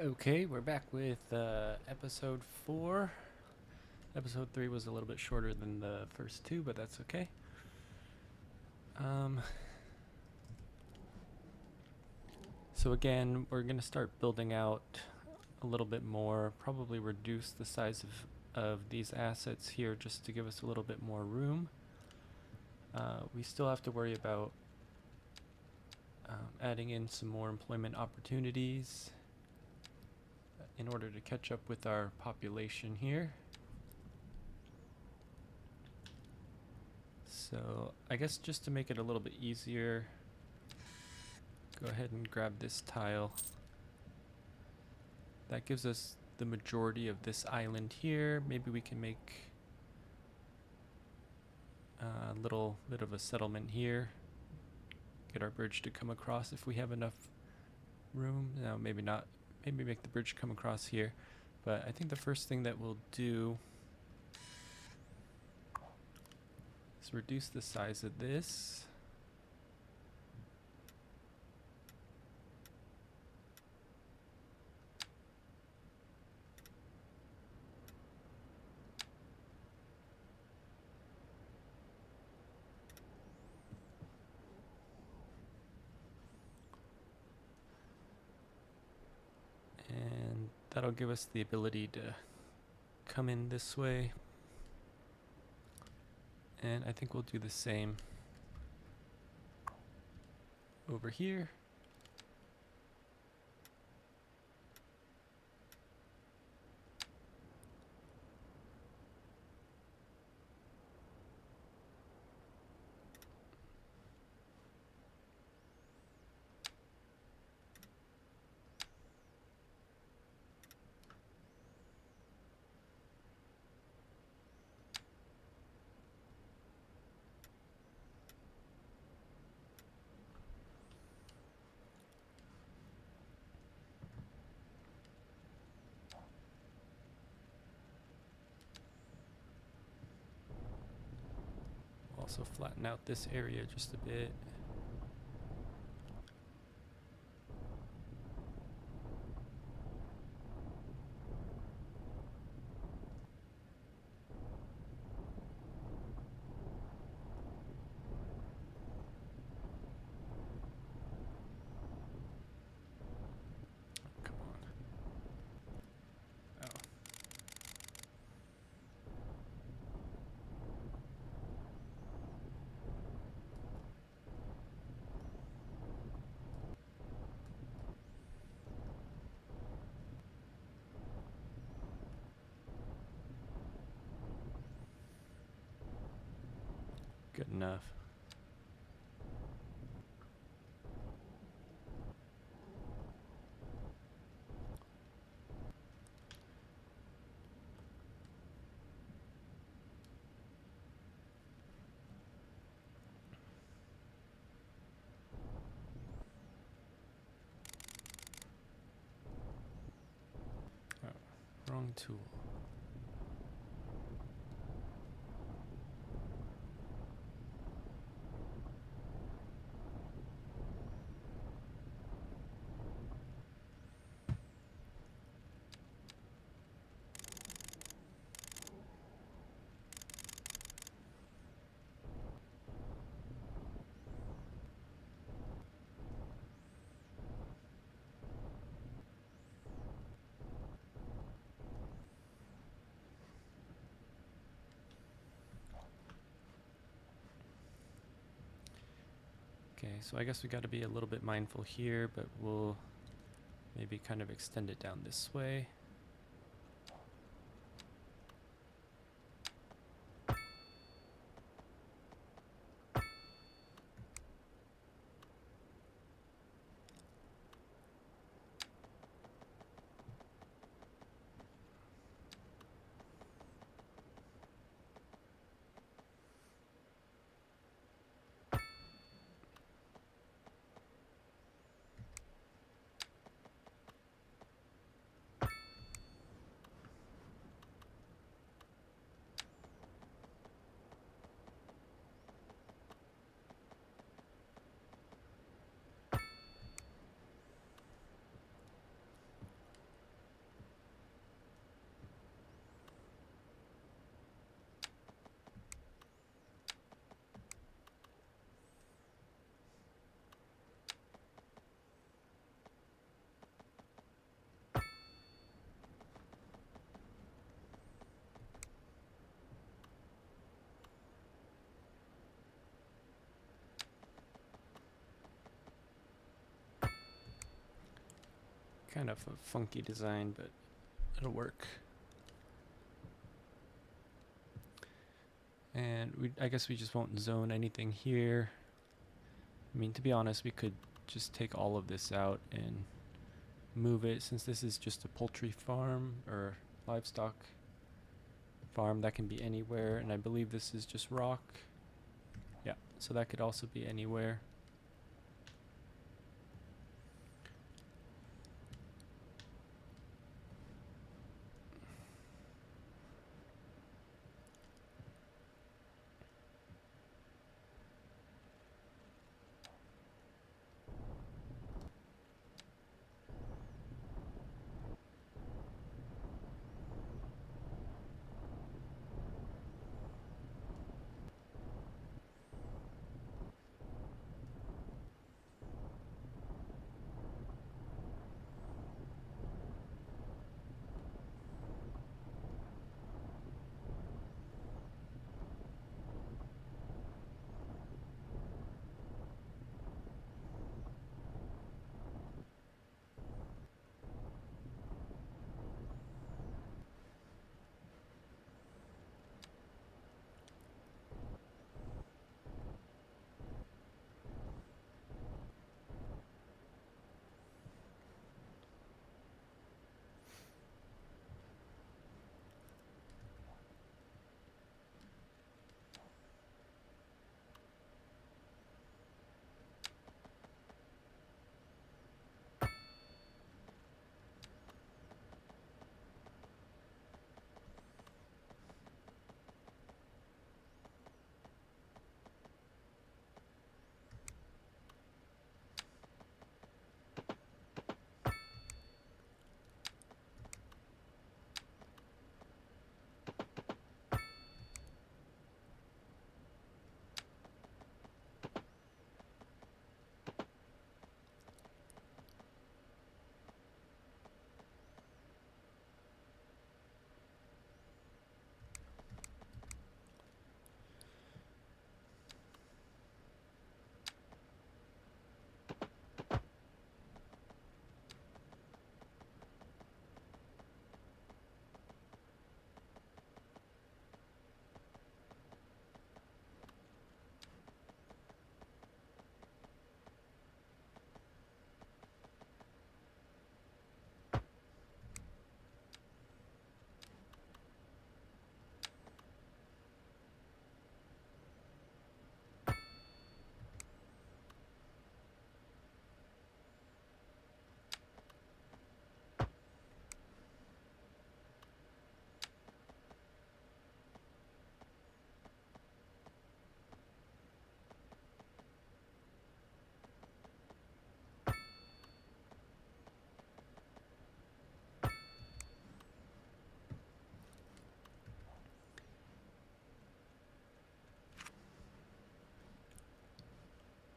Okay, we're back with episode 4. Episode 3 was a little bit shorter than the first two, but that's okay. Um, so again, we're going to start building out a little bit more, probably reduce the size of these assets here just to give us a little bit more room. We still have to worry about adding in some more employment opportunities in order to catch up with our population here. So I guess just to make it a little bit easier, go ahead and grab this tile. That gives us the majority of this island here. Maybe we can make a little bit of a settlement here. Get our bridge to come across if we have enough room. No, maybe not. Maybe make the bridge come across here. But I think the first thing that we'll do is reduce the size of this. And that'll give us the ability to come in this way. And I think we'll do the same over here. Also flatten out this area just a bit. Come on. Oh. Good enough. Oh, wrong tool. Okay, so I guess we got to be a little bit mindful here, but we'll maybe kind of extend it down this way. kind of a funky design, but it'll work. And I guess we just won't zone anything here. I mean, to be honest, we could just take all of this out and move it, since this is just a poultry farm or livestock farm. That can be anywhere, and I believe this is just rock. Yeah, so that could also be anywhere.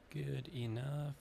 Good enough.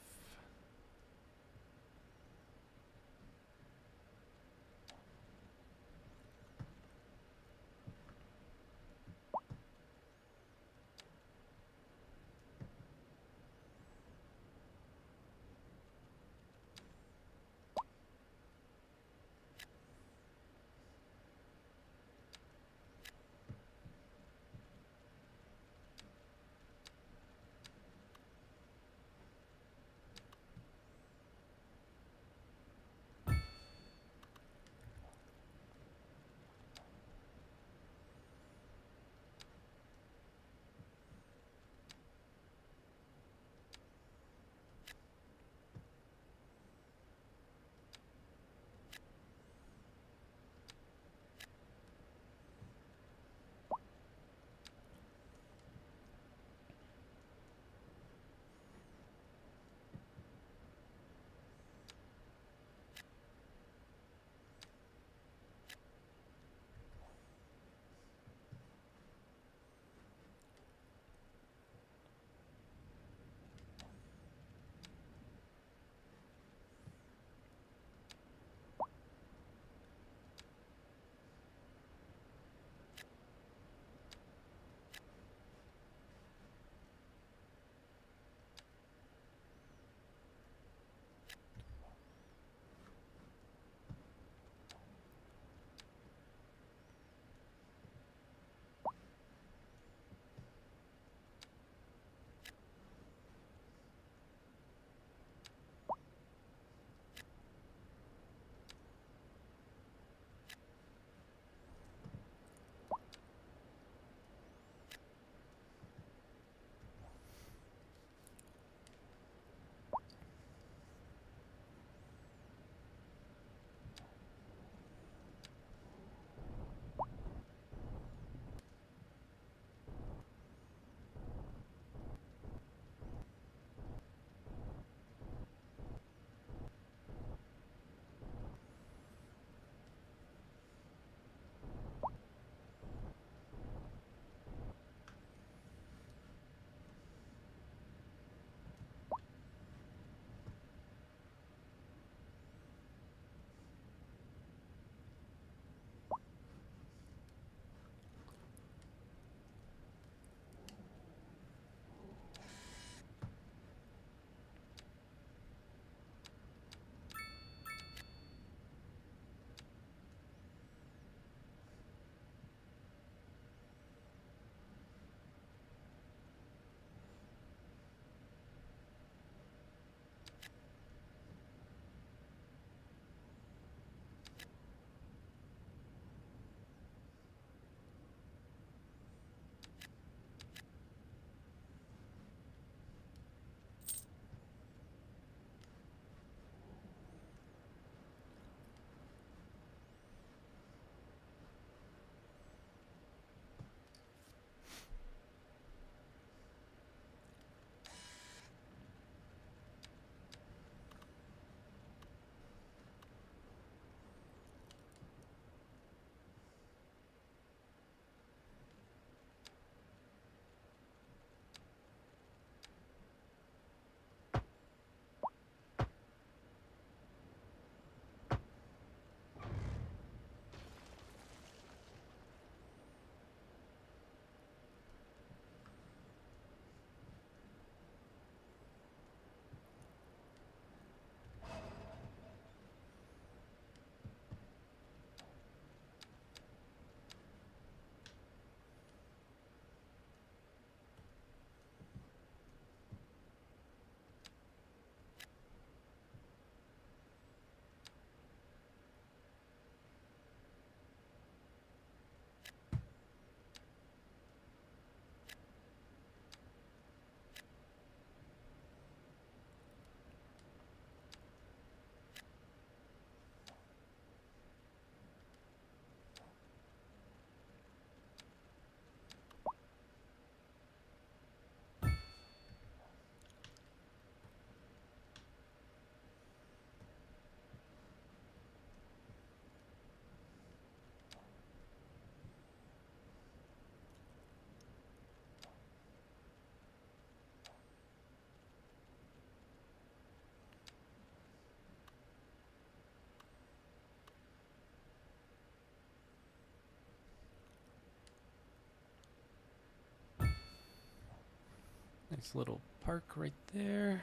Nice little park right there.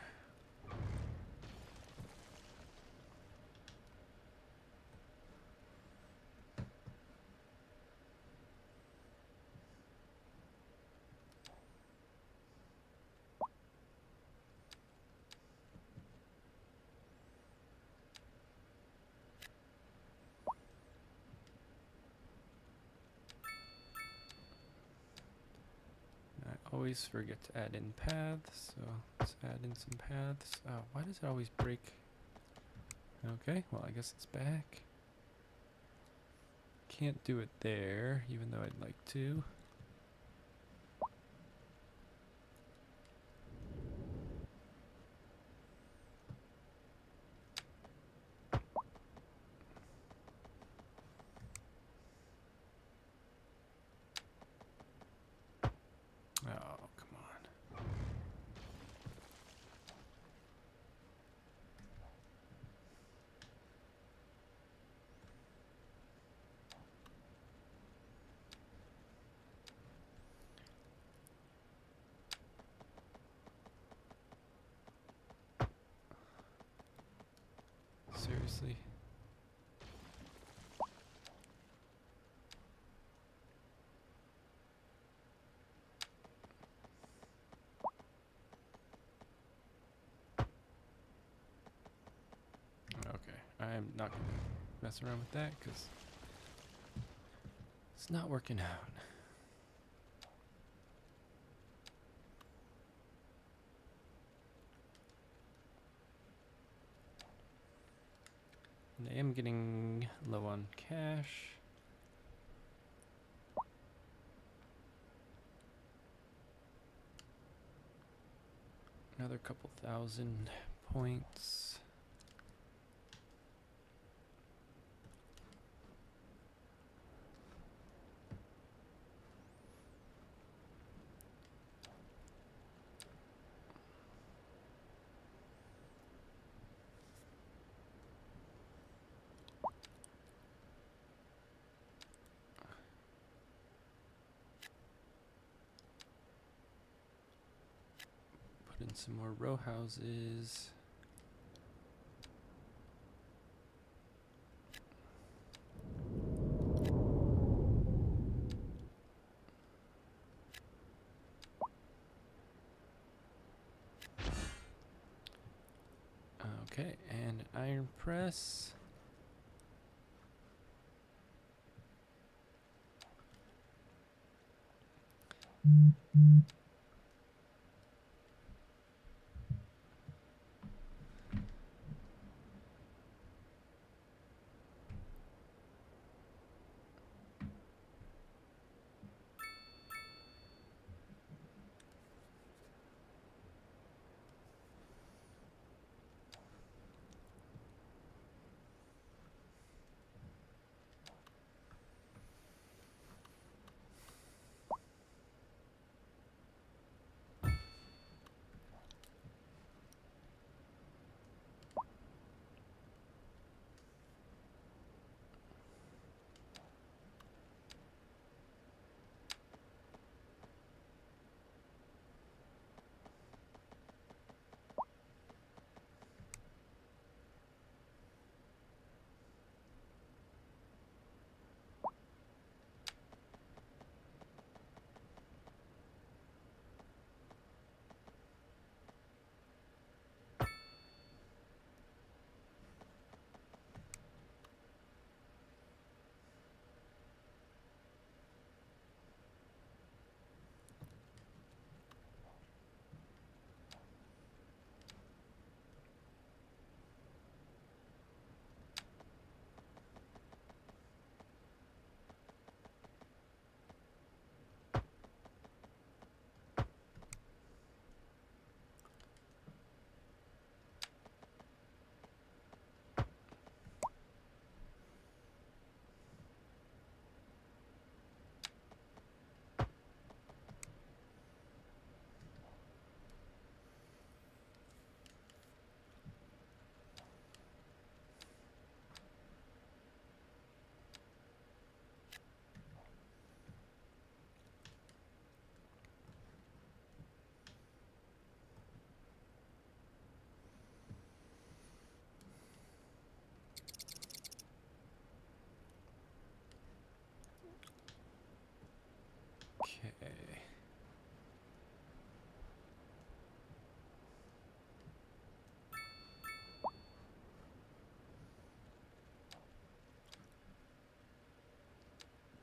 I always forget to add in paths, so let's add in some paths. Oh, why does it always break? Okay, well I guess it's back. Can't do it there, even though I'd like to. Oh, come on. Seriously? Okay, I'm not gonna mess around with that because it's not working out. And I am getting low on cash. Another couple thousand points. Put in some more row houses. Okay, and an iron press.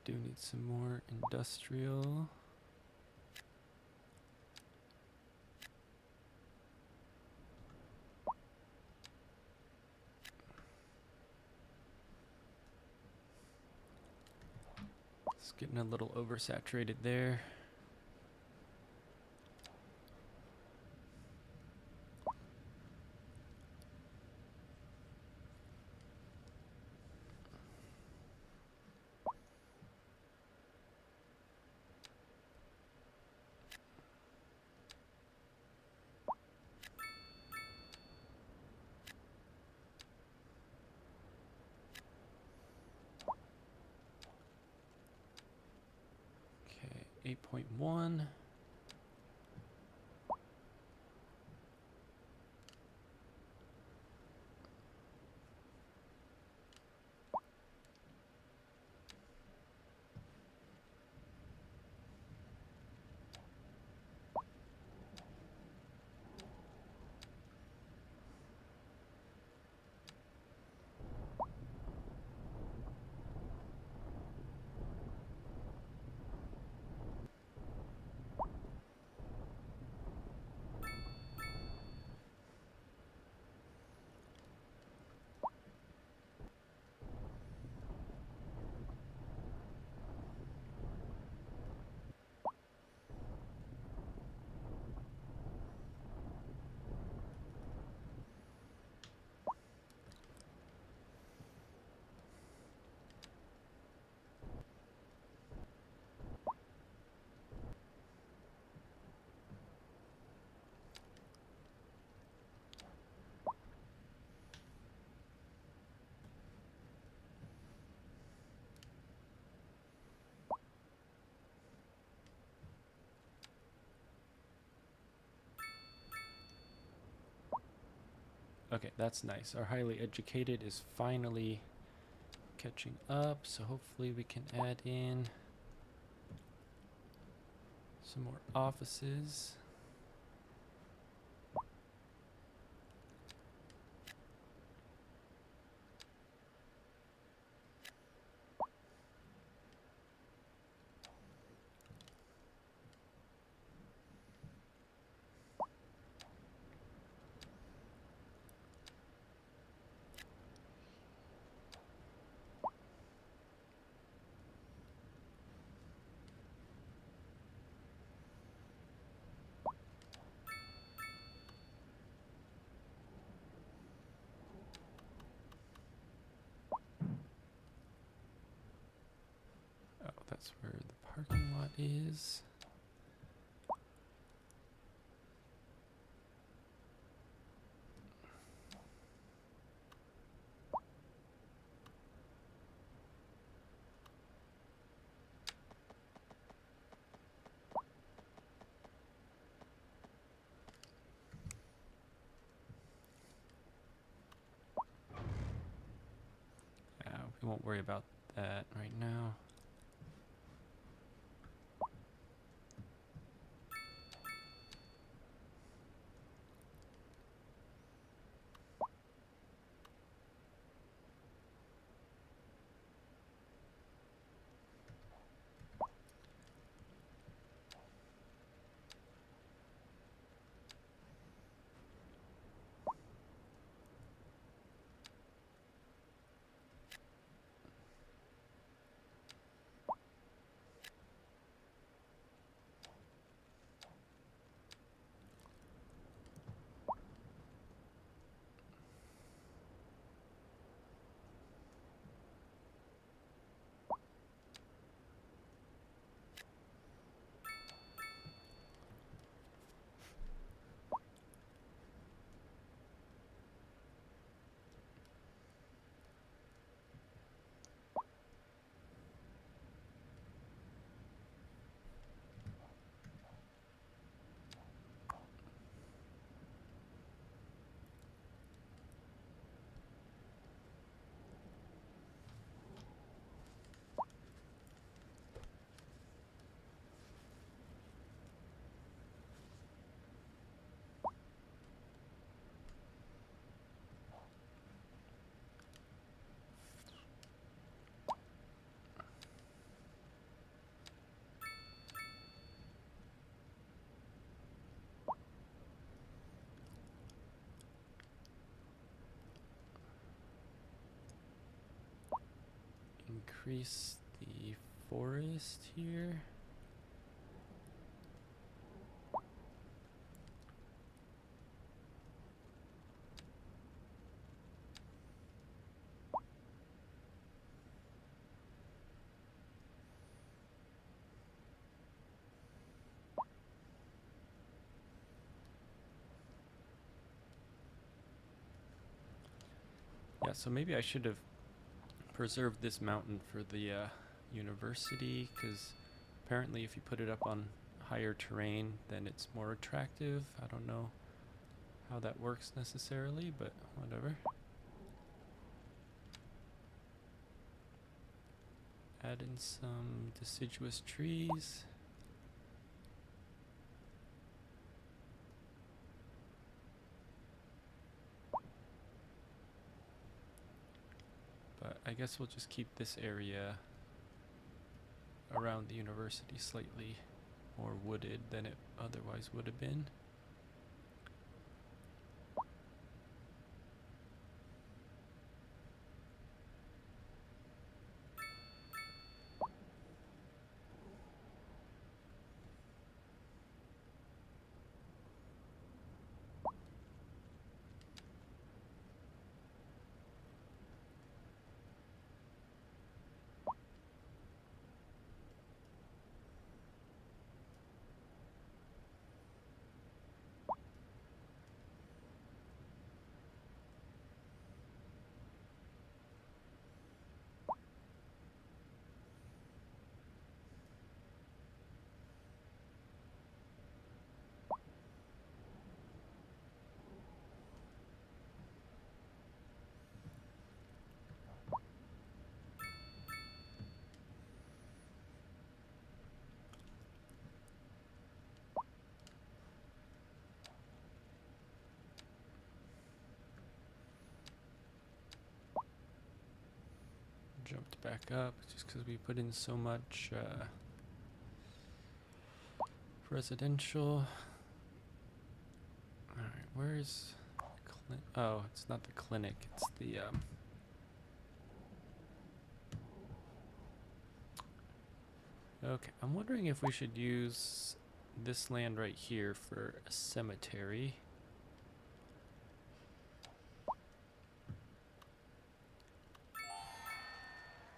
Do need some more industrial. It's getting a little oversaturated there. Okay, 8.1. Okay, that's nice. Our highly educated is finally catching up, so hopefully we can add in some more offices. Oh, that's where the parking lot is. We won't worry about that right now. increase the forest here. Yeah, so maybe I should have preserved this mountain for the university, because apparently if you put it up on higher terrain, then it's more attractive. I don't know how that works necessarily, but whatever. Add in some deciduous trees. But I guess we'll just keep this area around the university slightly more wooded than it otherwise would have been. Jumped back up just because we put in so much residential. Alright, where's oh, it's not the clinic, it's the okay, I'm wondering if we should use this land right here for a cemetery.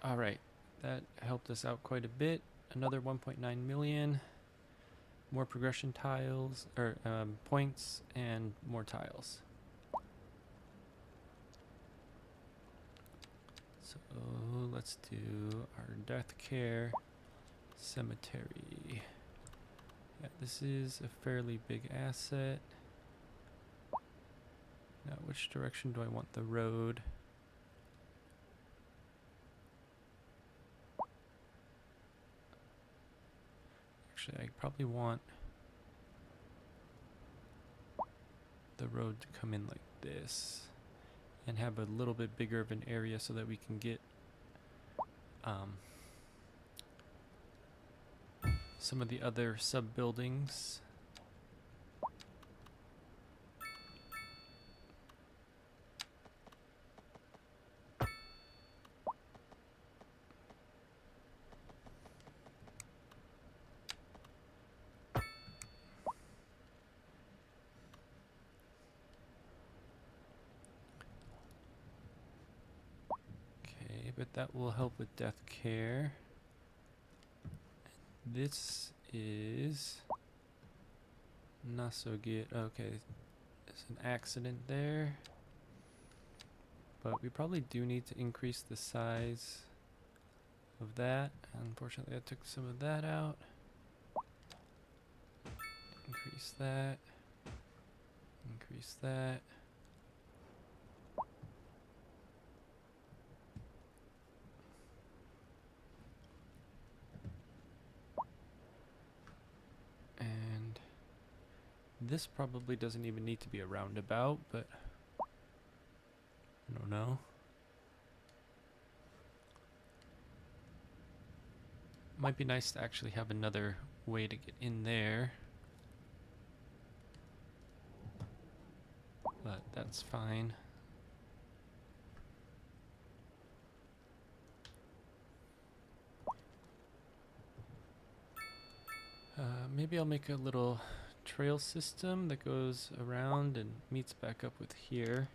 Alright, that helped us out quite a bit. Another 1.9 million. More progression tiles, or points, and more tiles. So let's do our death care cemetery. Yeah, this is a fairly big asset. Now, which direction do I want the road? Actually, I probably want the road to come in like this and have a little bit bigger of an area so that we can get some of the other sub buildings. But that will help with death care. This is not so good. Okay, there's an accident there. But we probably do need to increase the size of that. Unfortunately, I took some of that out. Increase that. Increase that. And this probably doesn't even need to be a roundabout, but I don't know. Might be nice to actually have another way to get in there. But that's fine. Maybe I'll make a little trail system that goes around and meets back up with here.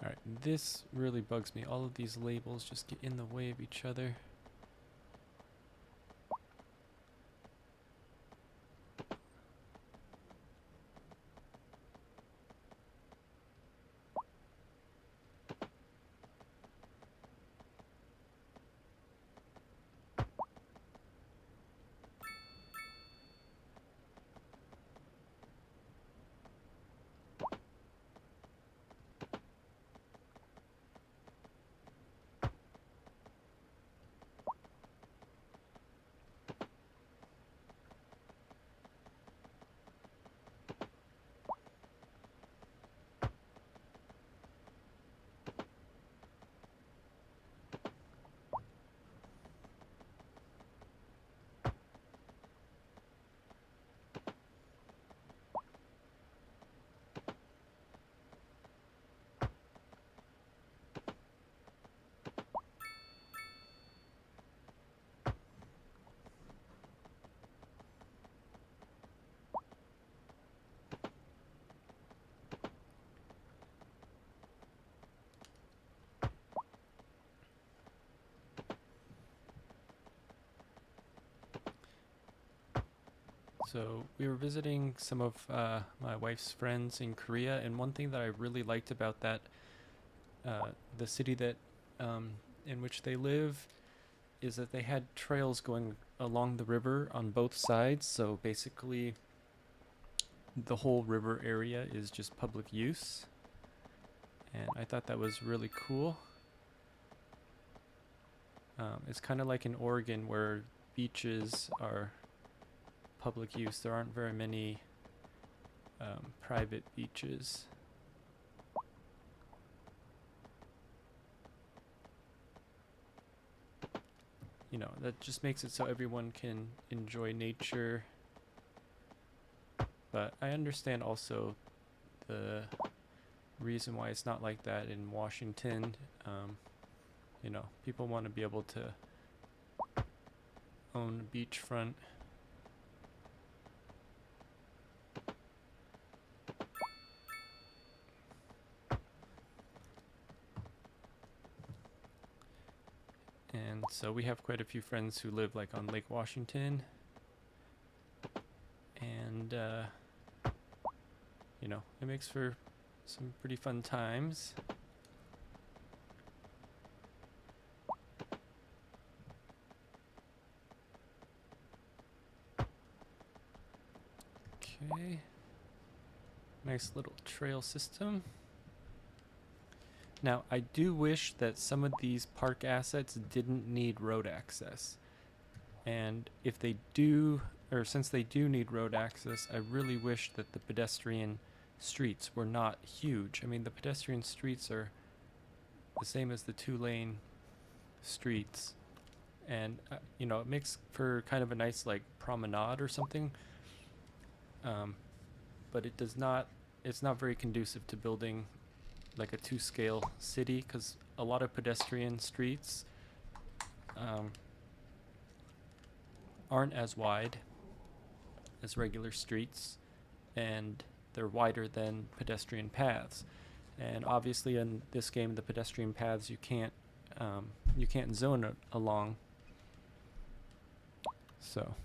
Alright, this really bugs me. All of these labels just get in the way of each other. So we were visiting some of my wife's friends in Korea, and one thing that I really liked about that, the city that in which they live, is that they had trails going along the river on both sides. So basically, the whole river area is just public use, and I thought that was really cool. It's kind of like in Oregon where beaches are public use. There aren't very many private beaches. You know, that just makes it so everyone can enjoy nature. But I understand also the reason why it's not like that in Washington. You know, people want to be able to own a beachfront. And so we have quite a few friends who live like on Lake Washington. And, you know, it makes for some pretty fun times. Okay. Nice little trail system. Now, I do wish that some of these park assets didn't need road access. And if they do, or since they do need road access, I really wish that the pedestrian streets were not huge. I mean, the pedestrian streets are the same as the two-lane streets. And, you know, it makes for kind of a nice, like, promenade or something. But it does not, it's not very conducive to building like a two-scale city, because a lot of pedestrian streets aren't as wide as regular streets, and they're wider than pedestrian paths. And obviously in this game, the pedestrian paths you can't zone it along. So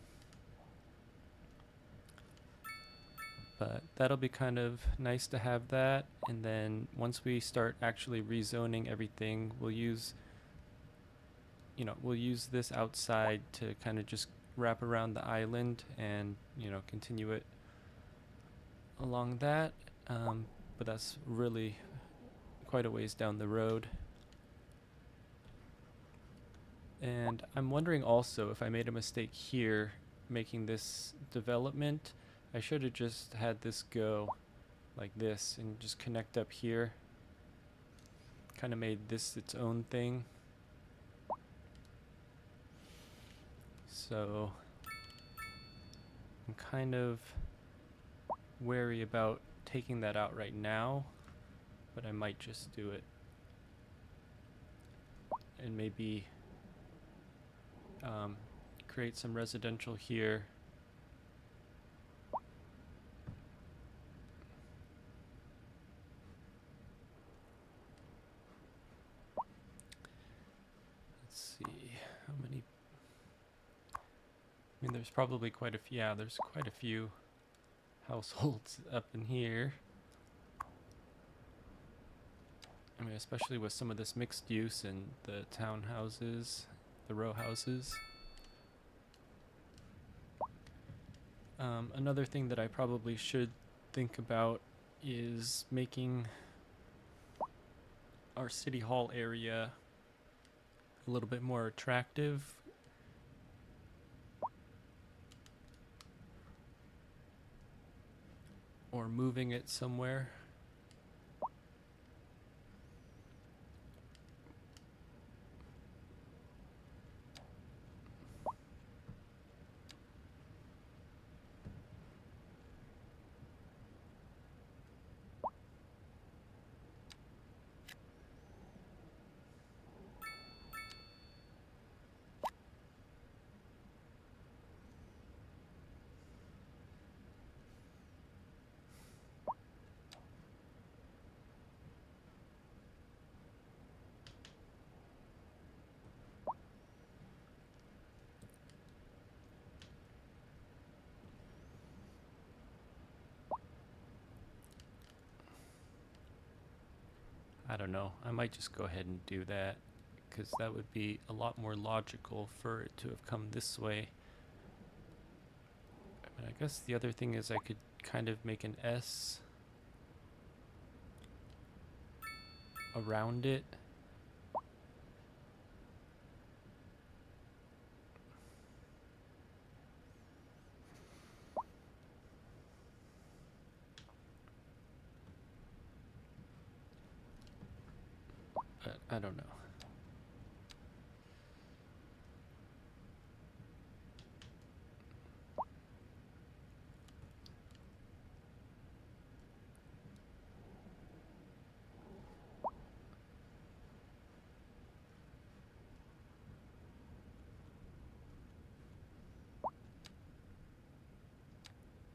But that'll be kind of nice to have that. And then once we start actually rezoning everything, we'll use this outside to kind of just wrap around the island and continue it along that. But that's really quite a ways down the road. And I'm wondering also if I made a mistake here making this development. I should have just had this go like this and just connect up here. Kind of made this its own thing. So I'm kind of wary about taking that out right now, but I might just do it. And maybe create some residential here. Let's see how many. I mean, there's probably quite a few. Yeah, there's quite a few households up in here. I mean, especially with some of this mixed use and the townhouses, the row houses. Another thing that I probably should think about is making our city hall area a little bit more attractive. Or moving it somewhere. I don't know. I might just go ahead and do that because that would be a lot more logical for it to have come this way. But I guess the other thing is I could kind of make an S around it. But I don't know.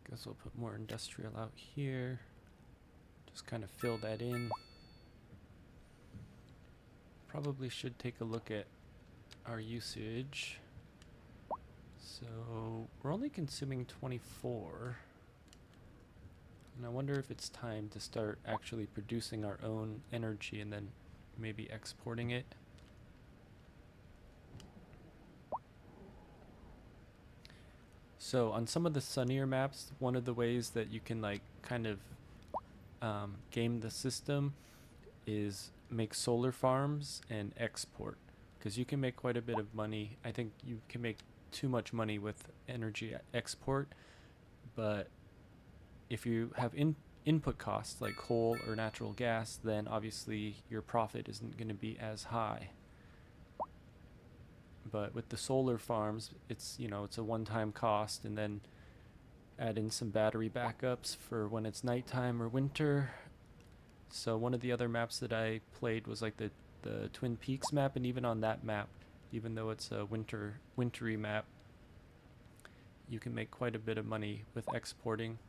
Guess we'll put more industrial out here. Just kind of fill that in. Probably should take a look at our usage. So we're only consuming 24. And I wonder if it's time to start actually producing our own energy and then maybe exporting it. So on some of the sunnier maps, one of the ways that you can like kind of game the system is make solar farms and export, because you can make quite a bit of money. I think you can make too much money with energy export, but if you have input costs like coal or natural gas, then obviously your profit isn't going to be as high. But with the solar farms, it's it's a one-time cost, and then add in some battery backups for when it's nighttime or winter. So one of the other maps that I played was like the Twin Peaks map, and even on that map, even though it's a wintry map, you can make quite a bit of money with exporting.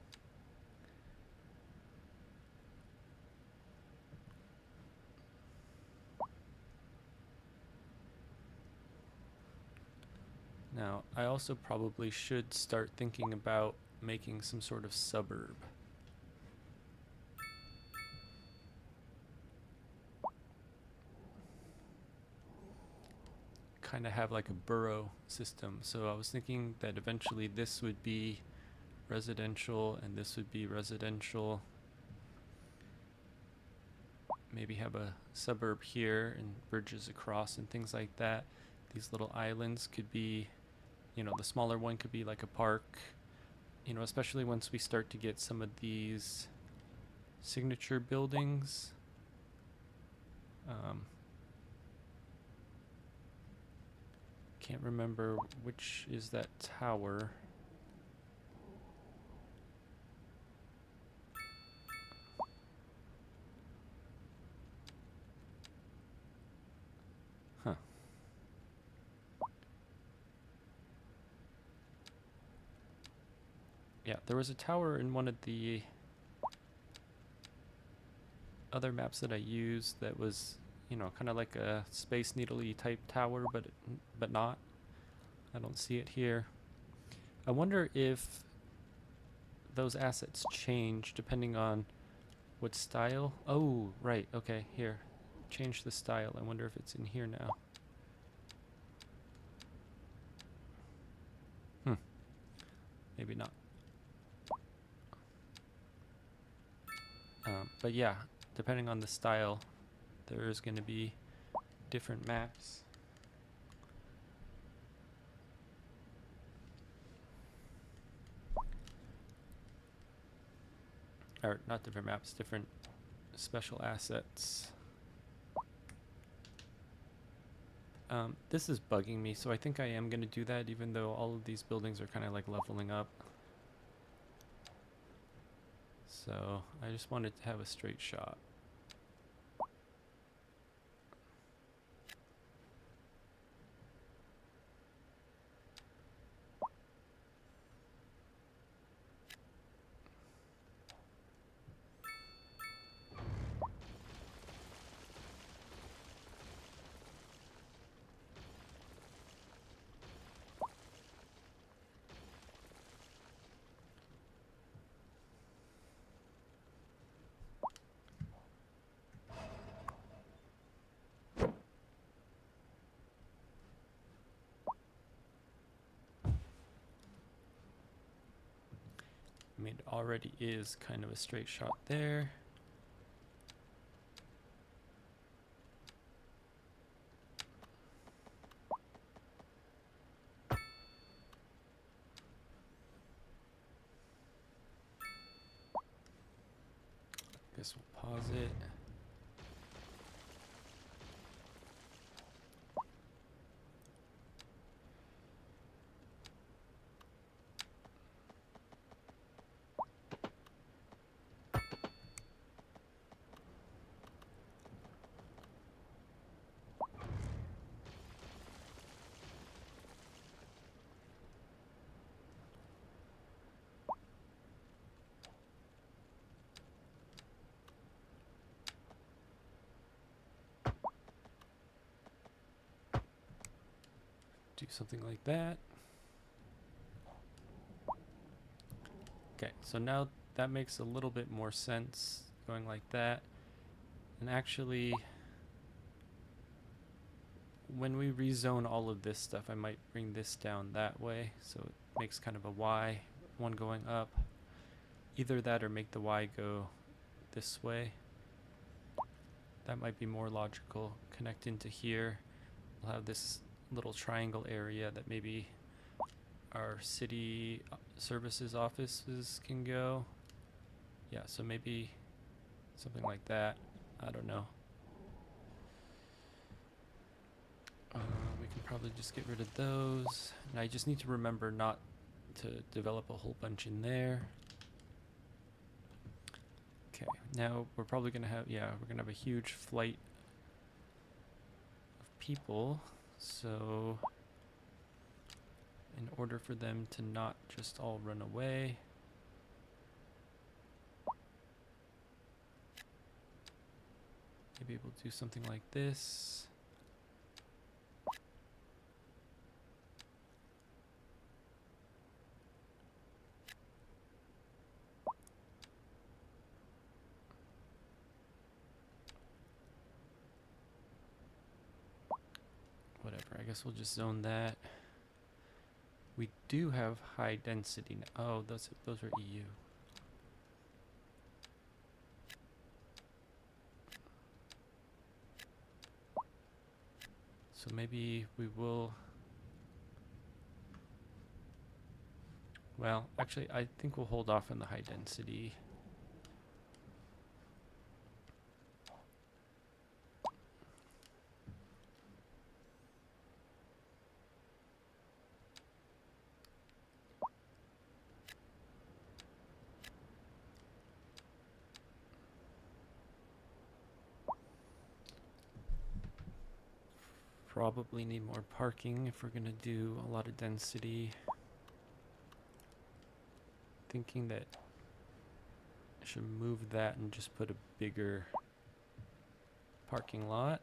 Now, I also probably should start thinking about making some sort of suburb. kind of have like a borough system. So I was thinking that eventually this would be residential and this would be residential. Maybe have a suburb here and bridges across and things like that. These little islands could be, you know, the smaller one could be like a park, you know, especially once we start to get some of these signature buildings. Can't remember which is that tower. Huh. Yeah, there was a tower in one of the other maps that I used that was, you know, kind of like a Space Needle-y type tower, but not. I don't see it here. I wonder if those assets change depending on what style. Oh, right. Okay, here. Change the style. I wonder if it's in here now. Maybe not. But yeah, depending on the style, there's going to be different maps. Or not different maps, different special assets. This is bugging me, so I think I am going to do that even though all of these buildings are kind of like leveling up. So I just wanted to have a straight shot. I mean, it already is kind of a straight shot there. Guess we'll pause it. Do something like that. Okay, so now that makes a little bit more sense going like that. And actually, when we rezone all of this stuff, I might bring this down that way so it makes kind of a Y, one going up. Either that or make the Y go this way. That might be more logical. Connect into here. We'll have this little triangle area that maybe our city services offices can go. Yeah, so maybe something like that. I don't know. We can probably just get rid of those. And I just need to remember not to develop a whole bunch in there. Okay, now we're probably gonna have, yeah, we're gonna have a huge flight of people. So in order for them to not just all run away, maybe we'll do something like this. Whatever, I guess we'll just zone that. We do have high density now. Oh, those are EU. So maybe we will. Well, actually, I think we'll hold off on the high density. Probably need more parking if we're gonna do a lot of density. Thinking that I should move that and just put a bigger parking lot.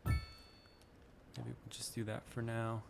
Maybe we'll just do that for now.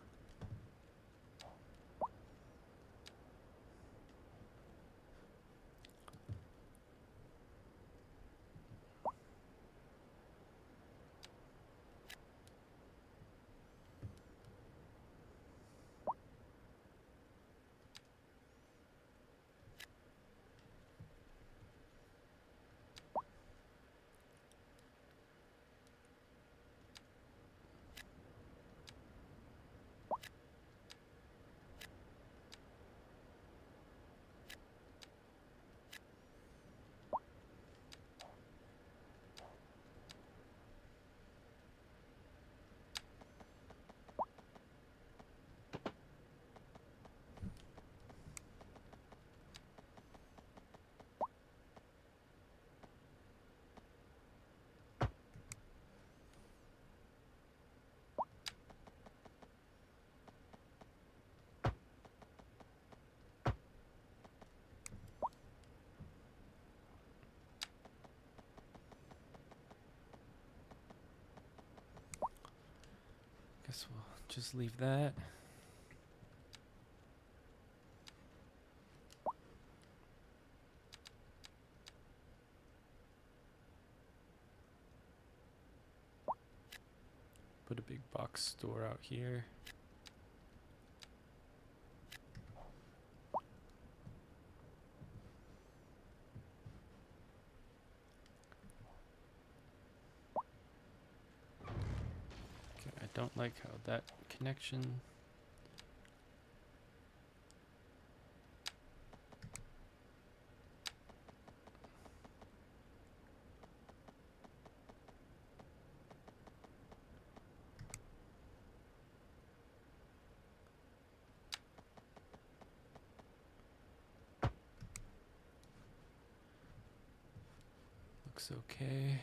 Guess we'll just leave that. Put a big box store out here. Okay, I don't like how that connection. Looks okay.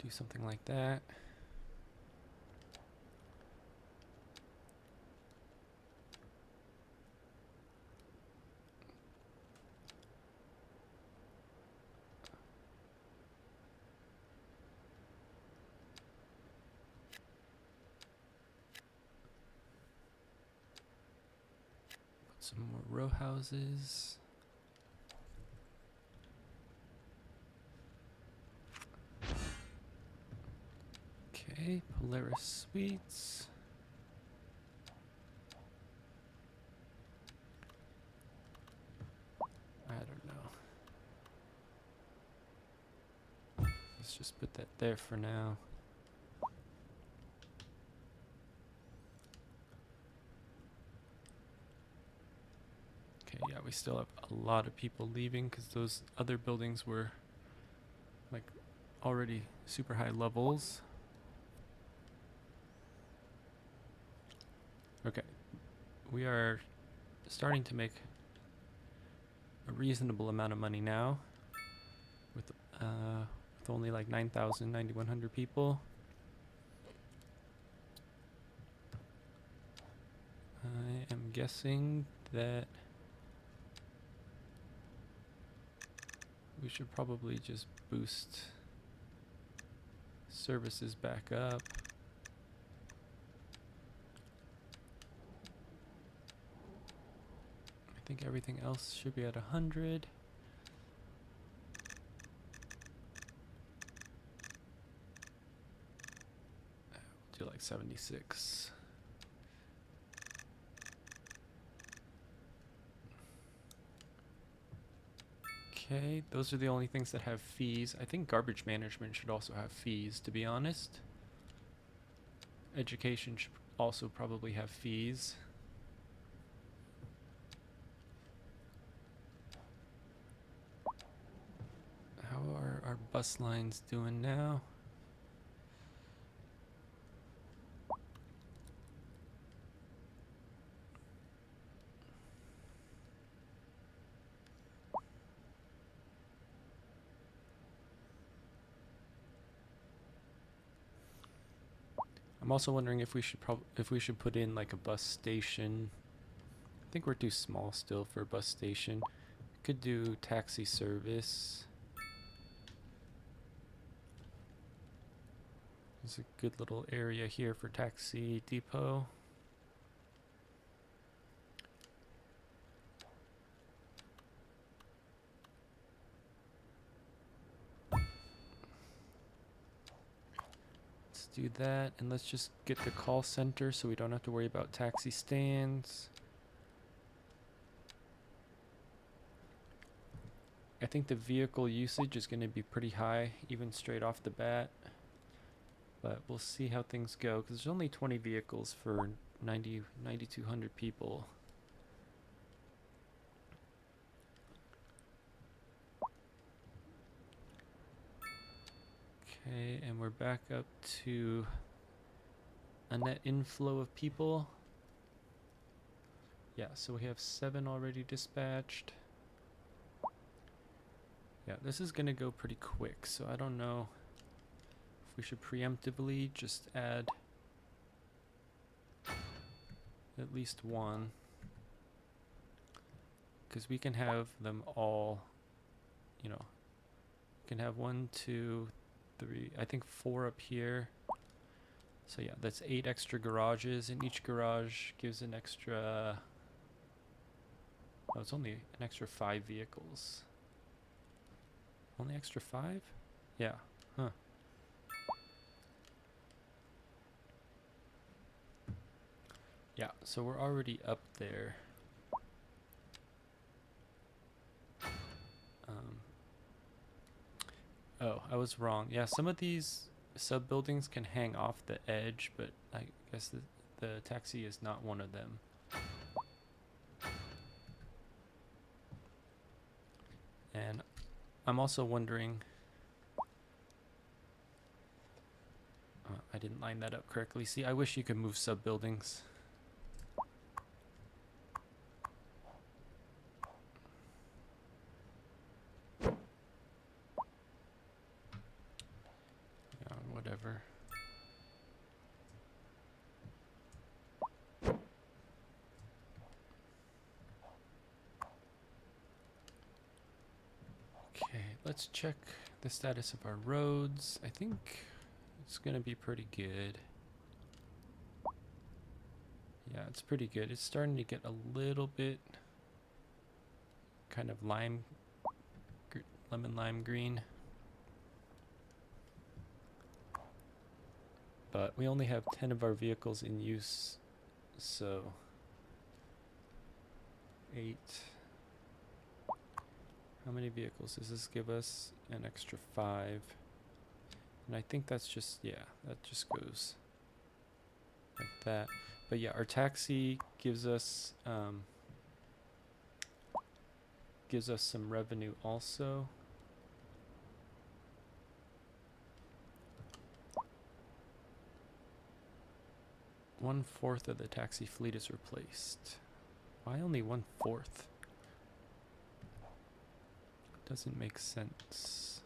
Do something like that. Put some more row houses. Okay, Polaris Suites. I don't know. Let's just put that there for now. Okay, yeah, we still have a lot of people leaving because those other buildings were like already super high levels. Okay, we are starting to make a reasonable amount of money now with only like 9,000, 9,100 people. I am guessing that We should probably just boost services back up. I think everything else should be at 100. Do like 76. Okay, those are the only things that have fees. I think garbage management should also have fees, to be honest. Education should also probably have fees. How are our bus lines doing now? I'm also wondering if we should put in like a bus station. I think we're too small still for a bus station. Could do taxi service. There's a good little area here for taxi depot. Let's do that, and let's just get the call center so we don't have to worry about taxi stands. I think the vehicle usage is going to be pretty high, even straight off the bat. But we'll see how things go, because there's only 20 vehicles for 9,200 people. Okay, and we're back up to a net inflow of people. Yeah, so we have 7 already dispatched. Yeah, this is going to go pretty quick, so I don't know if we should preemptively just add at least 1. Because we can have them all, you know, we can have 1, 2, 3, I think 4 up here. So yeah, that's 8 extra garages, and each garage gives an extra, oh, it's only an extra 5 vehicles. Only extra 5? Yeah, huh. Yeah, so we're already up there. Oh, I was wrong. Yeah, some of these sub buildings can hang off the edge, but I guess the taxi is not one of them. And I'm also wondering, I didn't line that up correctly. See, I wish you could move sub buildings. Yeah, whatever. Okay, let's check the status of our roads. I think it's gonna be pretty good. Yeah, it's pretty good. It's starting to get a little bit kind of lemon lime green. But we only have 10 of our vehicles in use, so 8. How many vehicles does this give us? An extra 5. And I think that's just, yeah, that just goes like that. But yeah, our taxi gives us some revenue also. One-fourth of the taxi fleet is replaced. Why only 1/4? Doesn't make sense.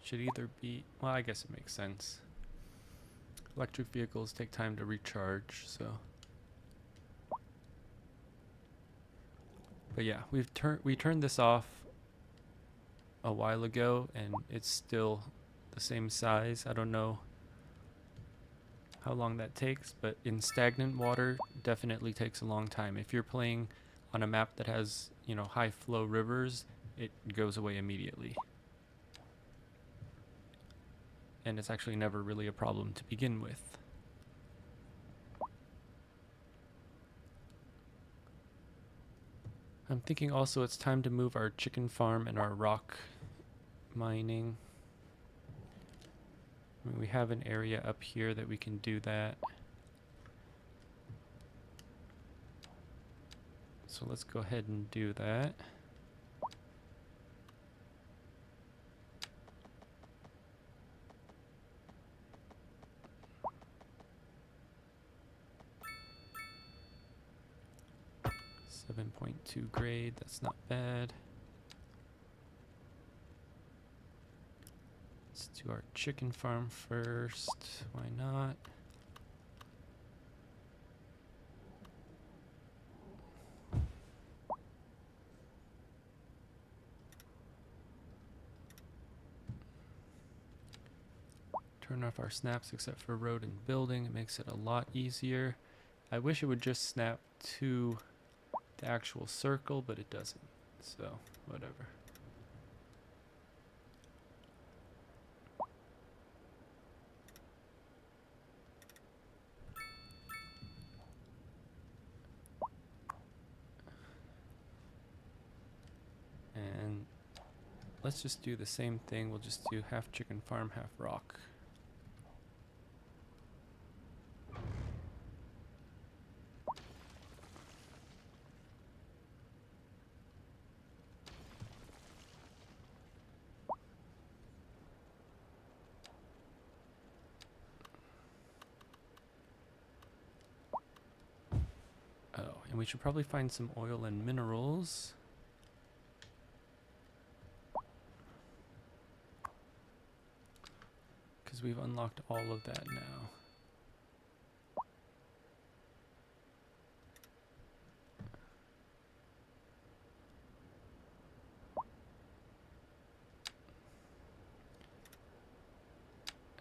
Should either be, well, I guess it makes sense. Electric vehicles take time to recharge, so. But yeah, we turned this off a while ago and it's still the same size. I don't know how long that takes, but in stagnant water definitely takes a long time. If you're playing on a map that has, you know, high flow rivers, it goes away immediately. And it's actually never really a problem to begin with. I'm thinking also it's time to move our chicken farm and our rock mining. I mean, we have an area up here that we can do that. So let's go ahead and do that. .2 grade, that's not bad. Let's do our chicken farm first. Why not? Turn off our snaps except for road and building. It makes it a lot easier. I wish it would just snap to the actual circle, but it doesn't. So, whatever. And let's just do the same thing. We'll just do half chicken farm, half rock. Oh, and we should probably find some oil and minerals. Because we've unlocked all of that now.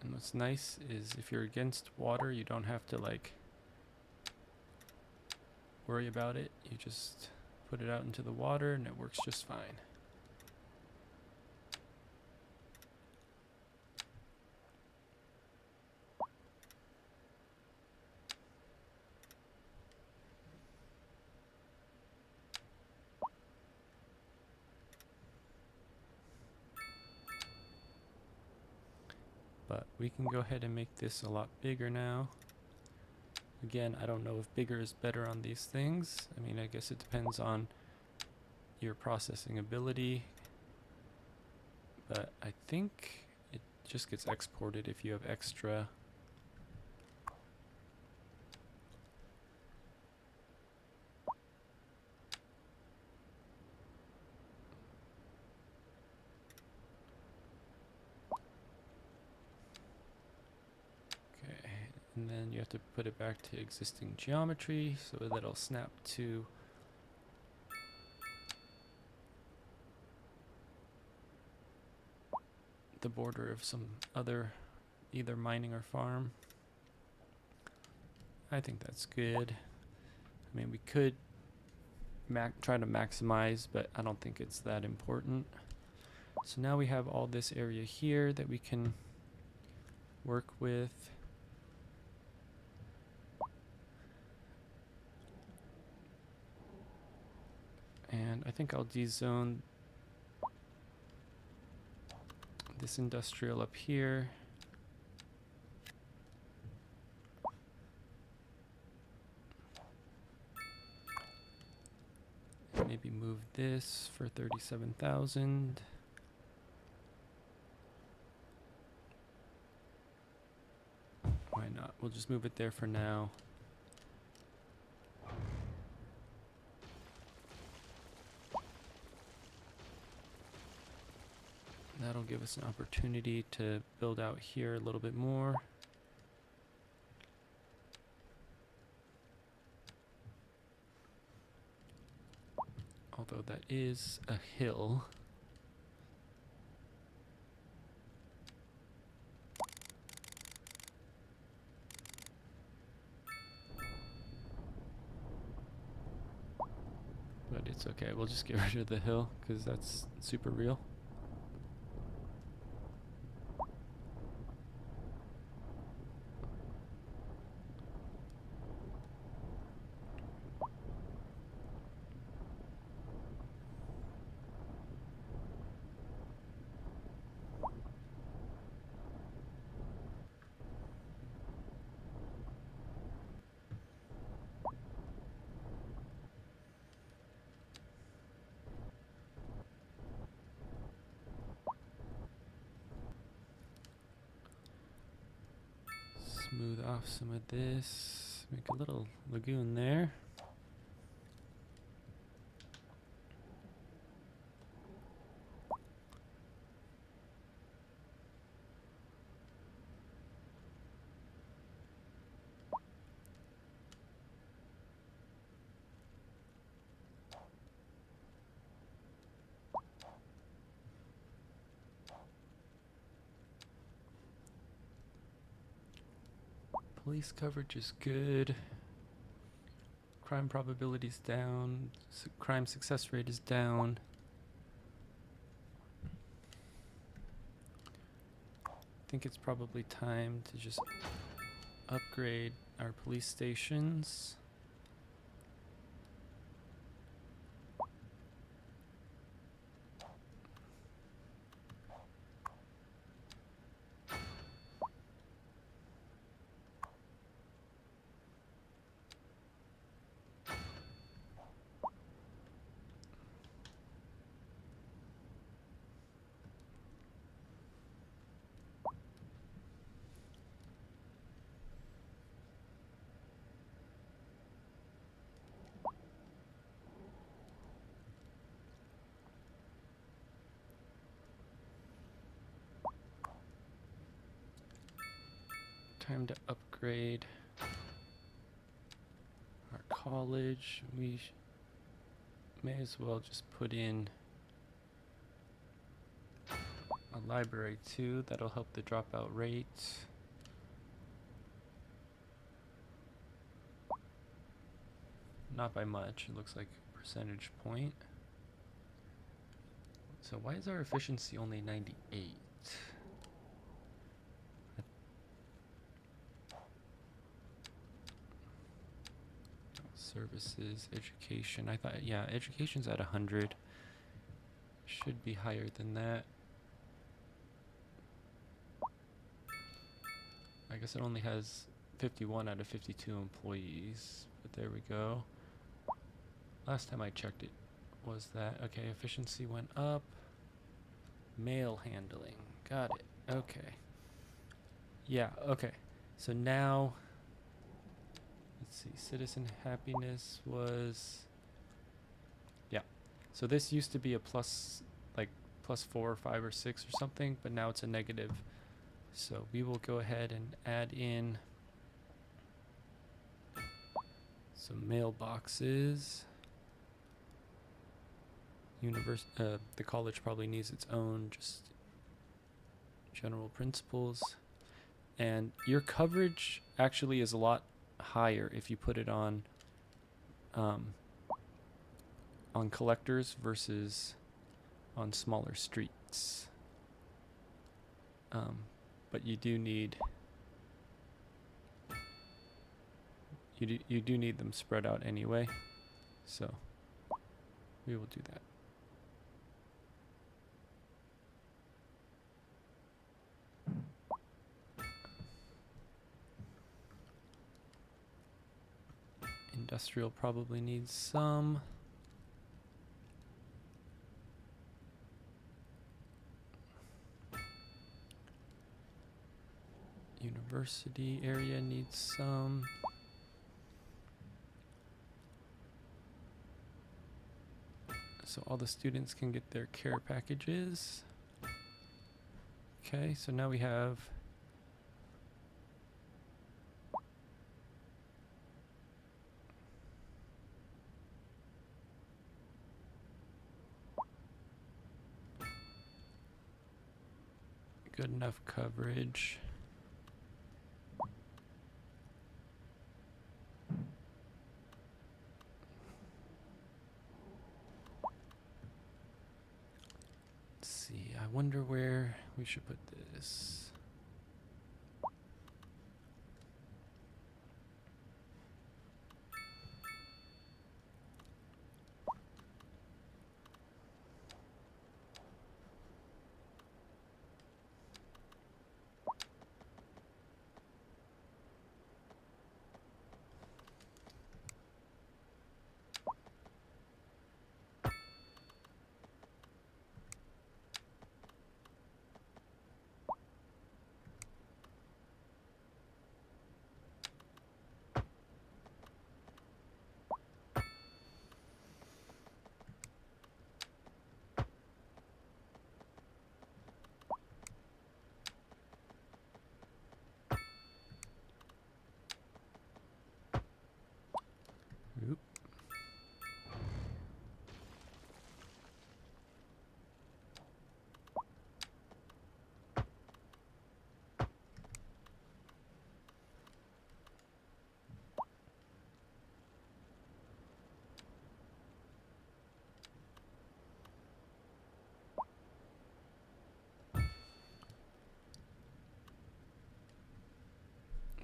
And what's nice is if you're against water, you don't have to like worry about it. You just put it out into the water and it works just fine. But we can go ahead and make this a lot bigger now. Again, I don't know if bigger is better on these things. I mean, I guess it depends on your processing ability. But I think it just gets exported if you have extra. And then you have to put it back to existing geometry so that'll snap to the border of some other either mining or farm. I think that's good. I mean, we could try to maximize, but I don't think it's that important. So now we have all this area here that we can work with. And I think I'll dezone this industrial up here. And maybe move this for 37,000. Why not? We'll just move it there for now. That'll give us an opportunity to build out here a little bit more. Although that is a hill. It's okay. We'll just get rid of the hill because that's super real. Smooth off some of this. Make a little lagoon there. Police coverage is good. Crime probability is down. Crime success rate is down. I think it's probably time to just upgrade our police stations. Time to upgrade our college. We may as well just put in a library too. That'll help the dropout rate. Not by much. It looks like a percentage point. So why is our efficiency only 98? Services, education. I thought, yeah, education's at 100. Should be higher than that. I guess it only has 51 out of 52 employees, but there we go. Last time I checked it was that. Okay, efficiency went up. Mail handling. Got it. Okay. Yeah, okay. So now, let's see, citizen happiness was, yeah. So this used to be a plus, like +4 or 5 or 6 or something, but now it's a negative. So we will go ahead and add in some mailboxes. The college probably needs its own just general principles. And your coverage actually is a lot higher if you put it on collectors versus on smaller streets. But you do need you do need them spread out anyway, so we will do that. Industrial probably needs some. University area needs some. So all the students can get their care packages. Okay, so now we have good enough coverage. wonder where we should put this. Oop.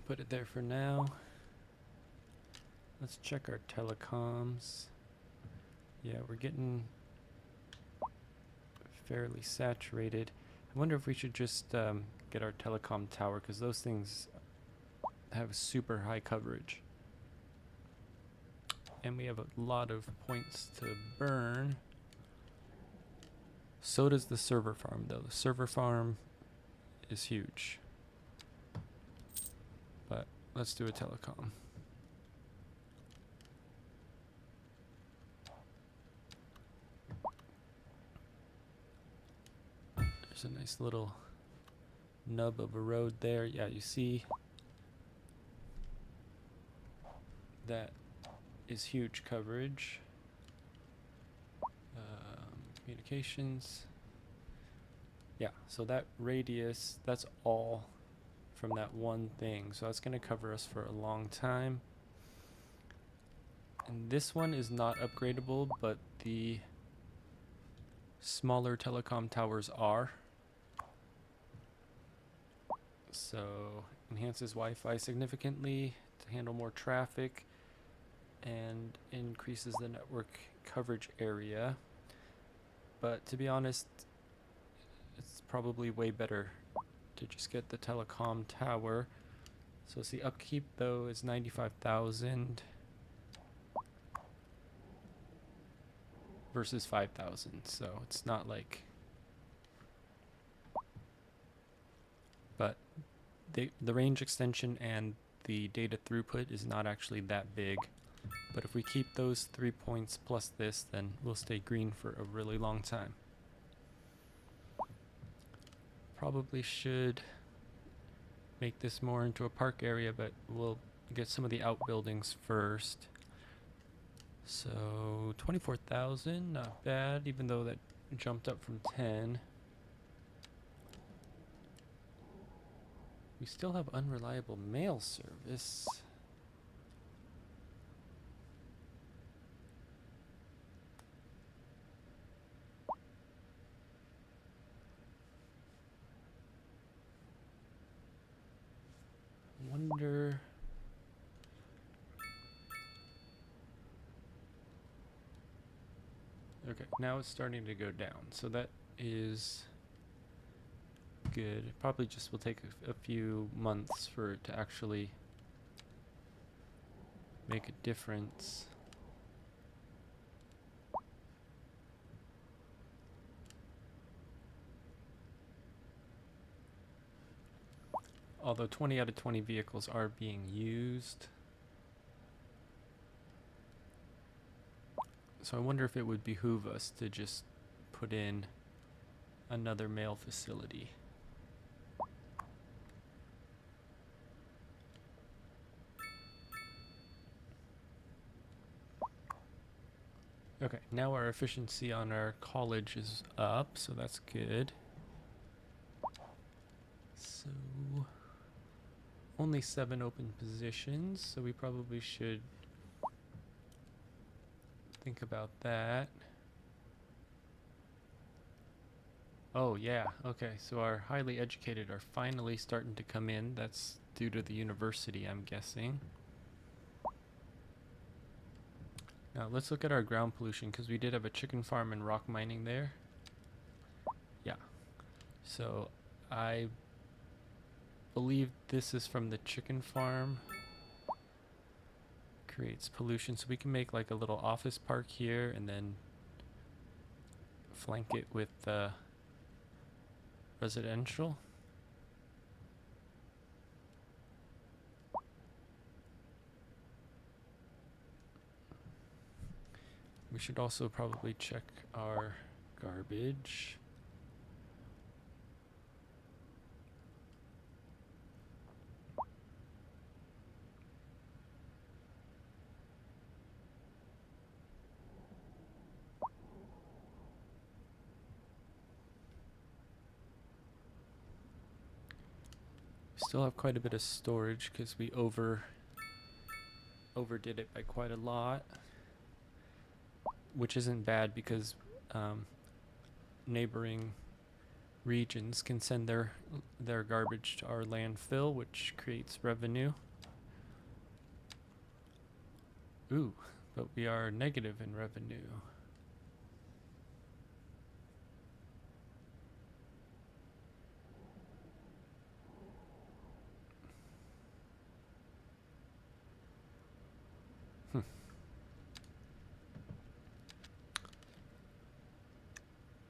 Put it there for now. Let's check our telecoms. Yeah, we're getting fairly saturated. I wonder if we should just get our telecom tower, because those things have super high coverage. And we have a lot of points to burn. So does the server farm, though. The server farm is huge. But let's do a telecom. There's a nice little nub of a road there. Yeah, you see that is huge coverage. Communications. Yeah, so that radius, that's all from that one thing. So that's going to cover us for a long time. And this one is not upgradable, but the smaller telecom towers are. So enhances Wi-Fi significantly to handle more traffic and increases the network coverage area. But to be honest, it's probably way better to just get the telecom tower. So the upkeep though is 95,000 versus 5,000. So it's not like, but the range extension and the data throughput is not actually that big. But if we keep those 3 points plus this, then we'll stay green for a really long time. Probably should make this more into a park area, but we'll get some of the outbuildings first. So 24,000, not bad, even though that jumped up from 10. We still have unreliable mail service. Wonder. Okay, now it's starting to go down, so that is good. It probably just will take a few months for it to actually make a difference. Although 20 out of 20 vehicles are being used. So I wonder if it would behoove us to just put in another mail facility. Okay, now our efficiency on our college is up, so that's good. So only 7 open positions, so we probably should think about that. Oh, yeah. Okay, so our highly educated are finally starting to come in. That's due to the university, I'm guessing. Now, let's look at our ground pollution because we did have a chicken farm and rock mining there. Yeah. So, I believe this is from the chicken farm. Creates pollution. So, we can make like a little office park here and then flank it with residential. We should also probably check our garbage. Still have quite a bit of storage because we overdid it by quite a lot, which isn't bad because neighboring regions can send their garbage to our landfill, which creates revenue. Ooh, but we are negative in revenue.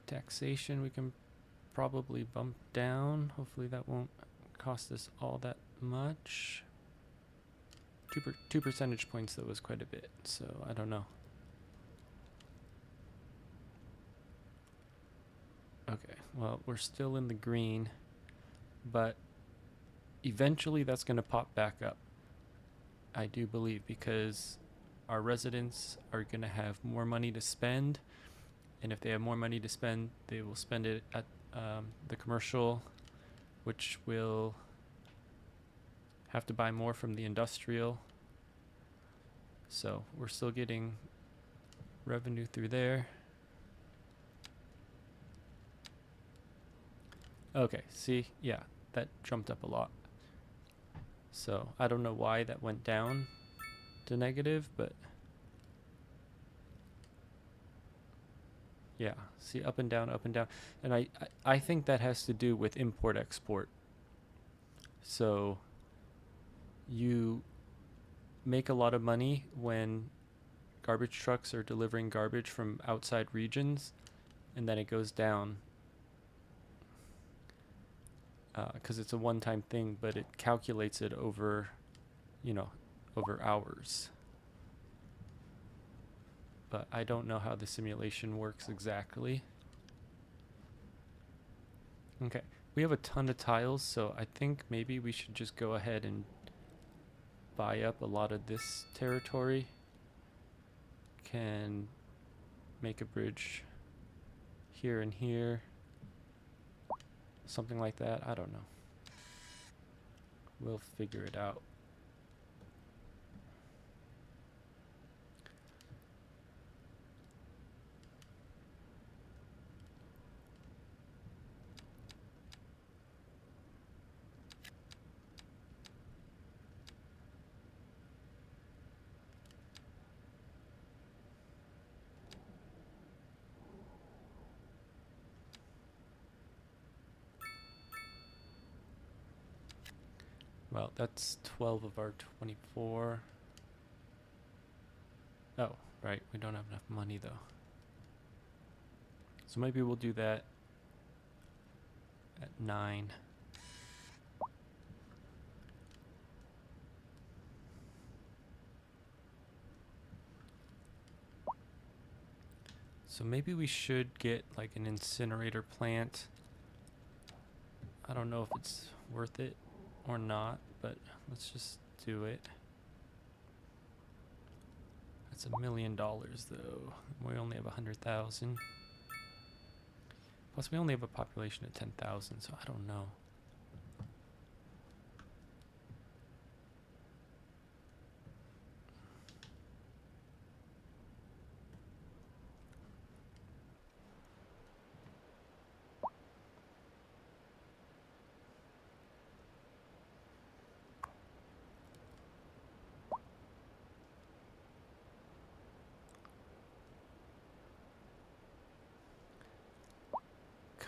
Taxation we can probably bump down. Hopefully that won't cost us all that much. 2 percentage points though was quite a bit, so I don't know. Okay, well, we're still in the green, but eventually that's going to pop back up, I do believe, because our residents are going to have more money to spend, and if they have more money to spend, they will spend it at the commercial, which will have to buy more from the industrial. So we're still getting revenue through there. Okay, see, yeah, that jumped up a lot. So I don't know why that went down to negative, but yeah, see, up and down, up and down. And I think that has to do with import export. So you make a lot of money when garbage trucks are delivering garbage from outside regions, and then it goes down because it's a one-time thing, but it calculates it over, over hours. But I don't know how the simulation works exactly. Okay, we have a ton of tiles, so I think maybe we should just go ahead and buy up a lot of this territory. Can make a bridge here and here. Something like that. I don't know. We'll figure it out. Well, that's 12 of our 24. Oh, right. We don't have enough money, though. So maybe we'll do that at 9. So maybe we should get like an incinerator plant. I don't know if it's worth it or not, but let's just do it. That's $1 million though. We only have 100,000. Plus we only have a population of 10,000, so I don't know.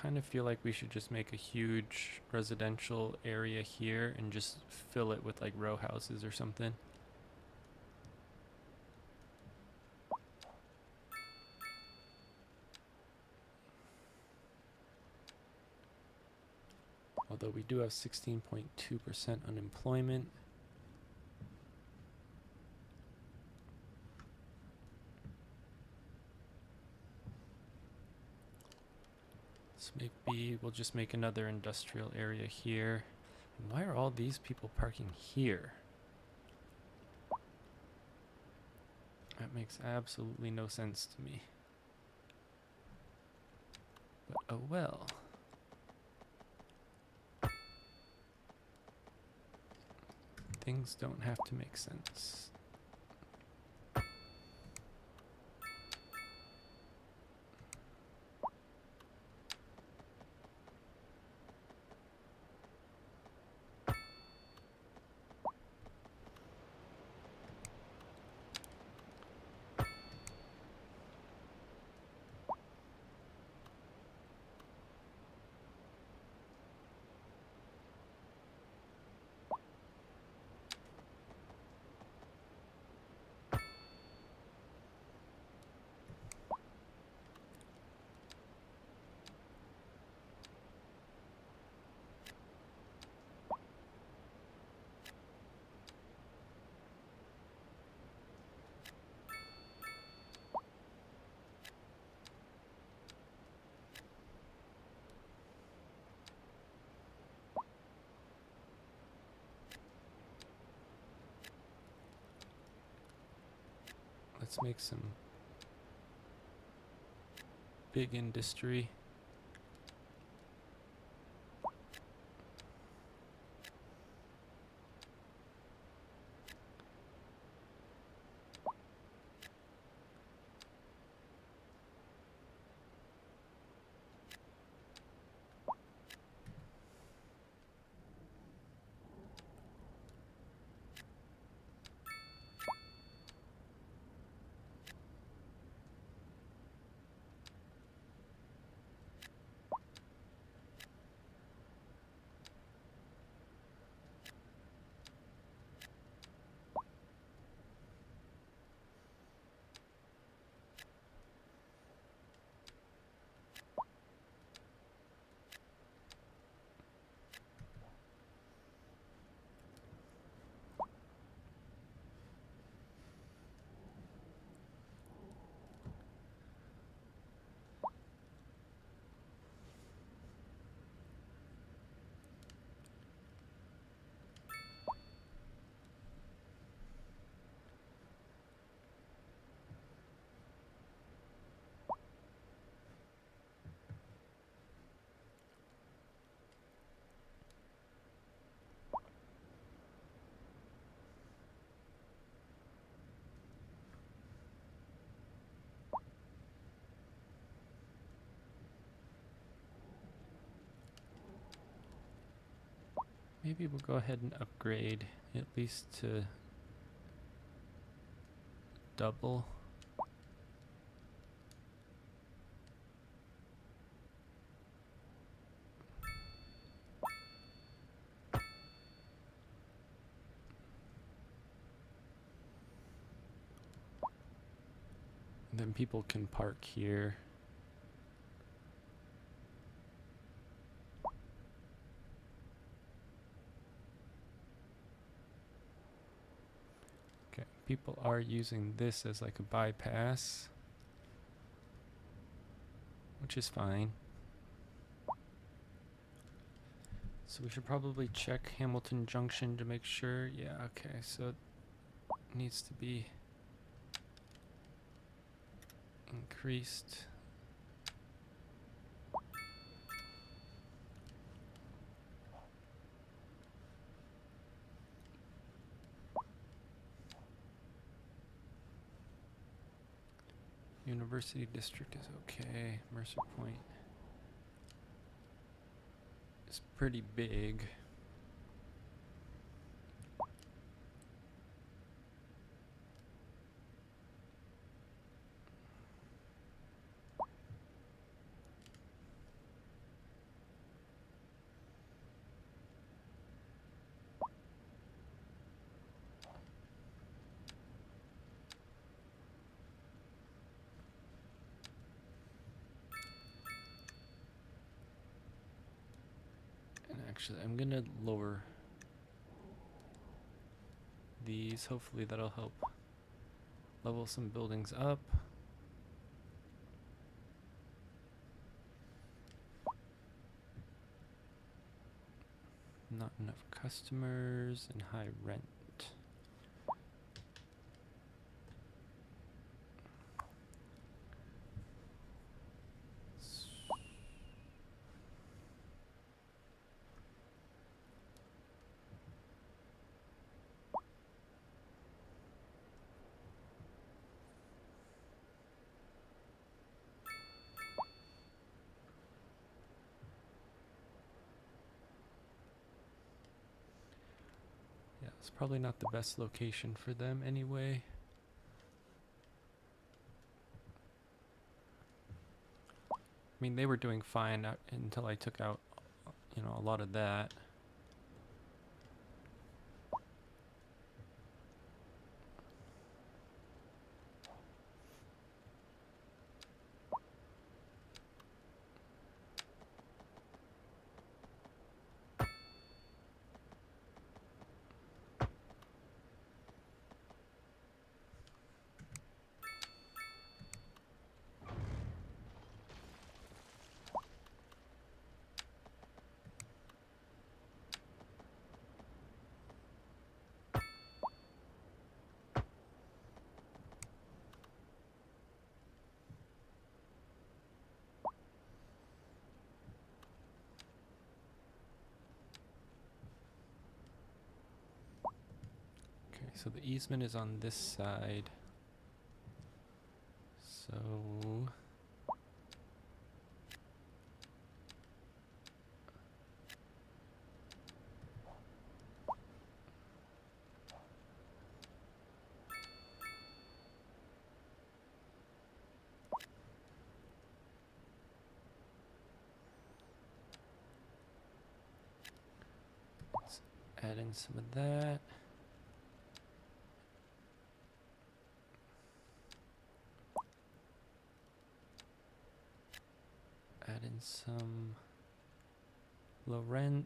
kind of feel like we should just make a huge residential area here and just fill it with like row houses or something. Although we do have 16.2% unemployment. So maybe we'll just make another industrial area here. And why are all these people parking here? That makes absolutely no sense to me. But oh well. Things don't have to make sense. Let's make some big industry. Maybe we'll go ahead and upgrade at least to double. And then people can park here. Okay, people are using this as like a bypass, which is fine. So we should probably check Hamilton Junction to make sure. Yeah, okay, so it needs to be increased. University District is okay. Mercer Point is pretty big. Actually, I'm gonna lower these. Hopefully that'll help level some buildings up. Not enough customers and high rent. Yeah, it's probably not the best location for them anyway. I mean, they were doing fine until I took out, a lot of that. Okay, so the easement is on this side. So let's add in some of that. Add in some low rent.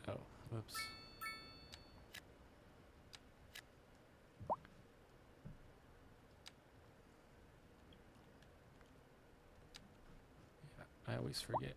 Oh, whoops. Yeah, I always forget.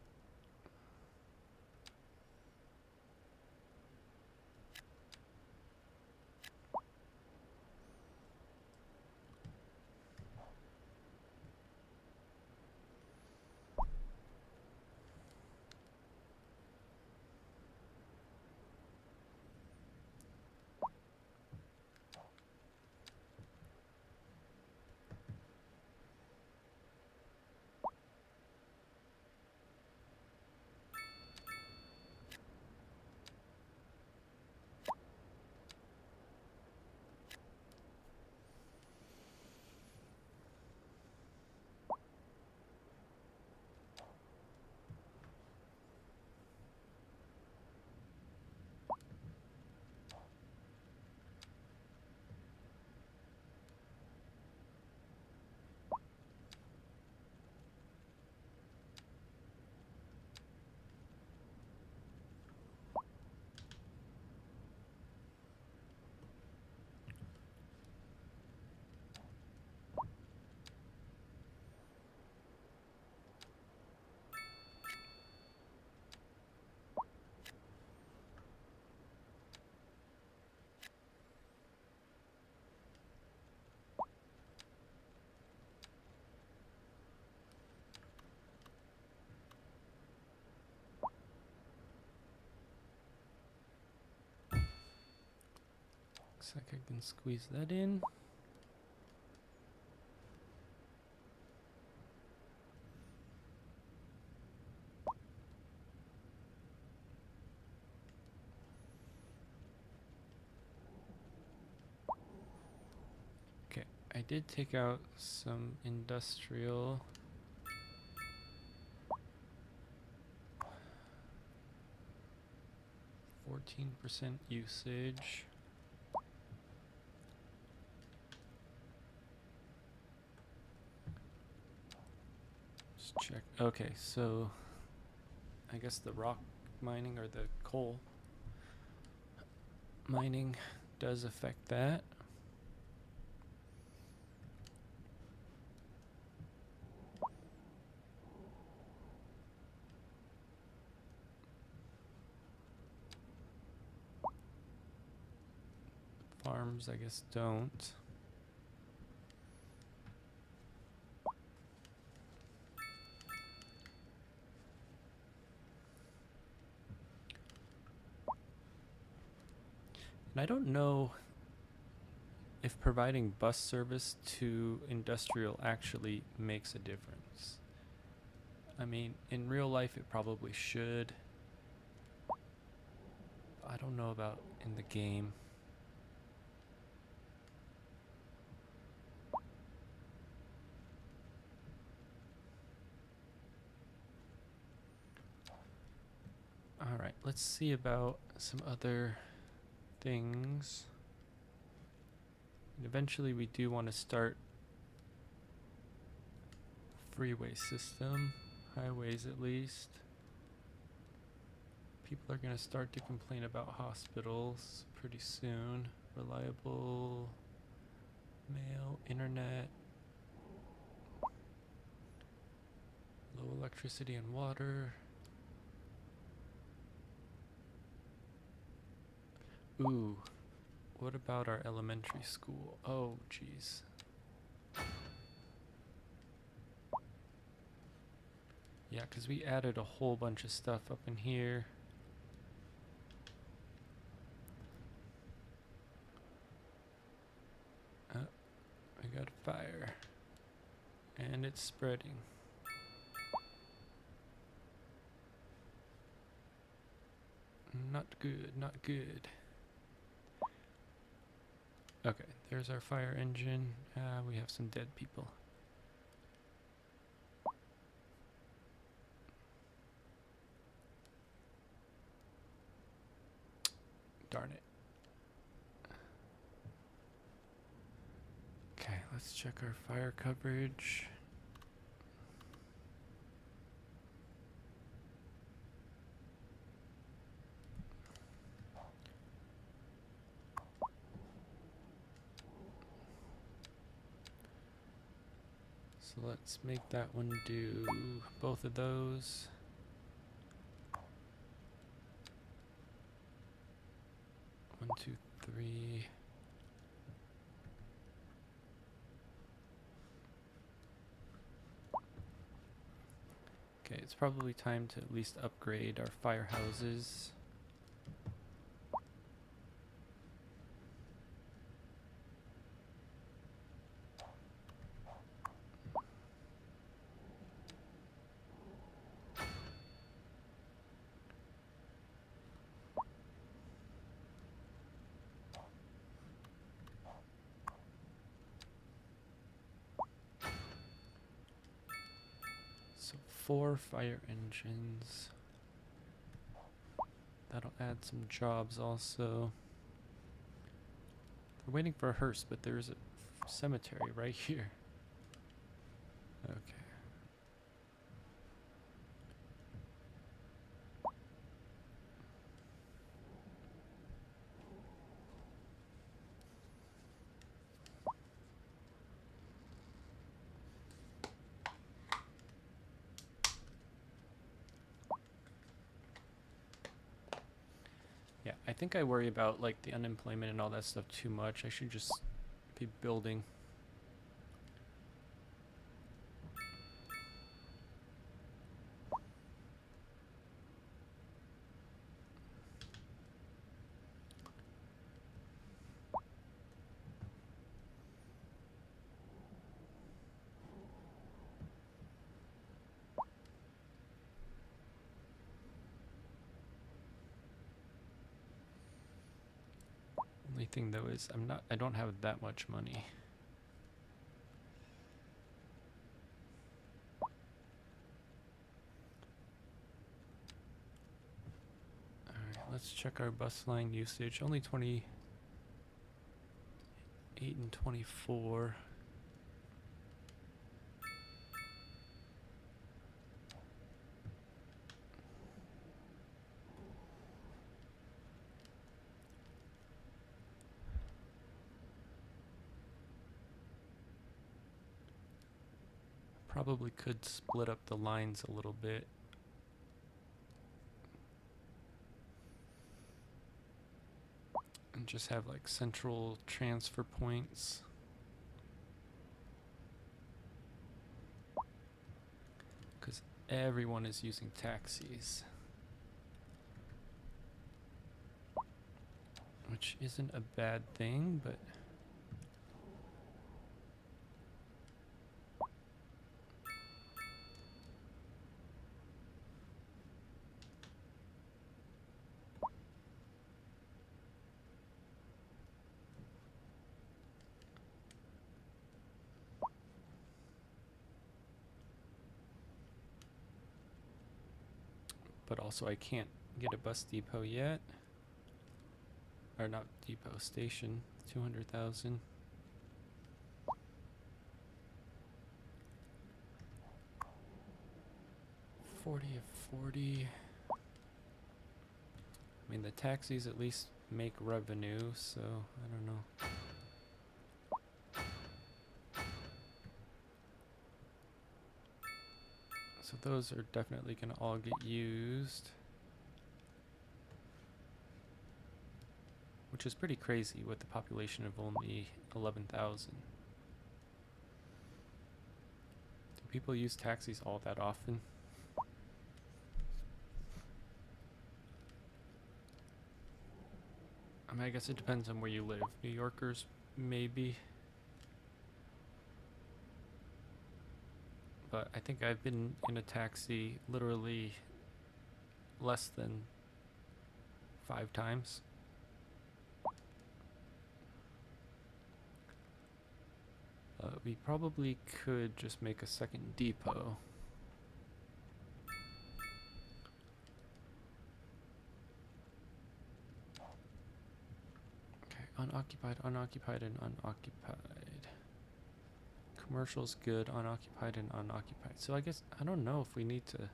Looks like I can squeeze that in. Okay, I did take out some industrial. 14% usage. Let's check. Okay, so I guess the rock mining or the coal mining does affect that. Farms, I guess, don't. And I don't know if providing bus service to industrial actually makes a difference. I mean, in real life it probably should. I don't know about in the game. Alright, let's see about some other things. And eventually we do want to start freeway system, highways at least. People are going to start to complain about hospitals pretty soon. Reliable mail, internet, low electricity and water. Ooh, what about our elementary school? Oh, geez. Yeah, because we added a whole bunch of stuff up in here. I got a fire. And it's spreading. Not good, not good. Okay, there's our fire engine. We have some dead people. Darn it. Okay, let's check our fire coverage. So let's make that one do both of those. One, two, three. Okay, it's probably time to at least upgrade our firehouses. So 4 fire engines. That'll add some jobs also. We're waiting for a hearse, but there's a cemetery right here. Okay. Yeah, I think I worry about like the unemployment and all that stuff too much. I should just be building. Only thing though is I don't have that much money. Alright, let's Let's check our bus line usage. Only 28 and 24. Probably could split up the lines a little bit. And just have like central transfer points. Because everyone is using taxis. Which isn't a bad thing, but also I can't get a bus depot yet. Or not depot, station. 200,000. 40 of 40. I mean, the taxis at least make revenue, so I don't know. So those are definitely going to all get used. Which is pretty crazy with the population of only 11,000. Do people use taxis all that often? I mean, I guess it depends on where you live. New Yorkers, maybe. But I think I've been in a taxi literally less than 5 times. We probably could just make a second depot. Okay, unoccupied, unoccupied, and unoccupied. Commercial's good, unoccupied and unoccupied. So I guess, I don't know if we need to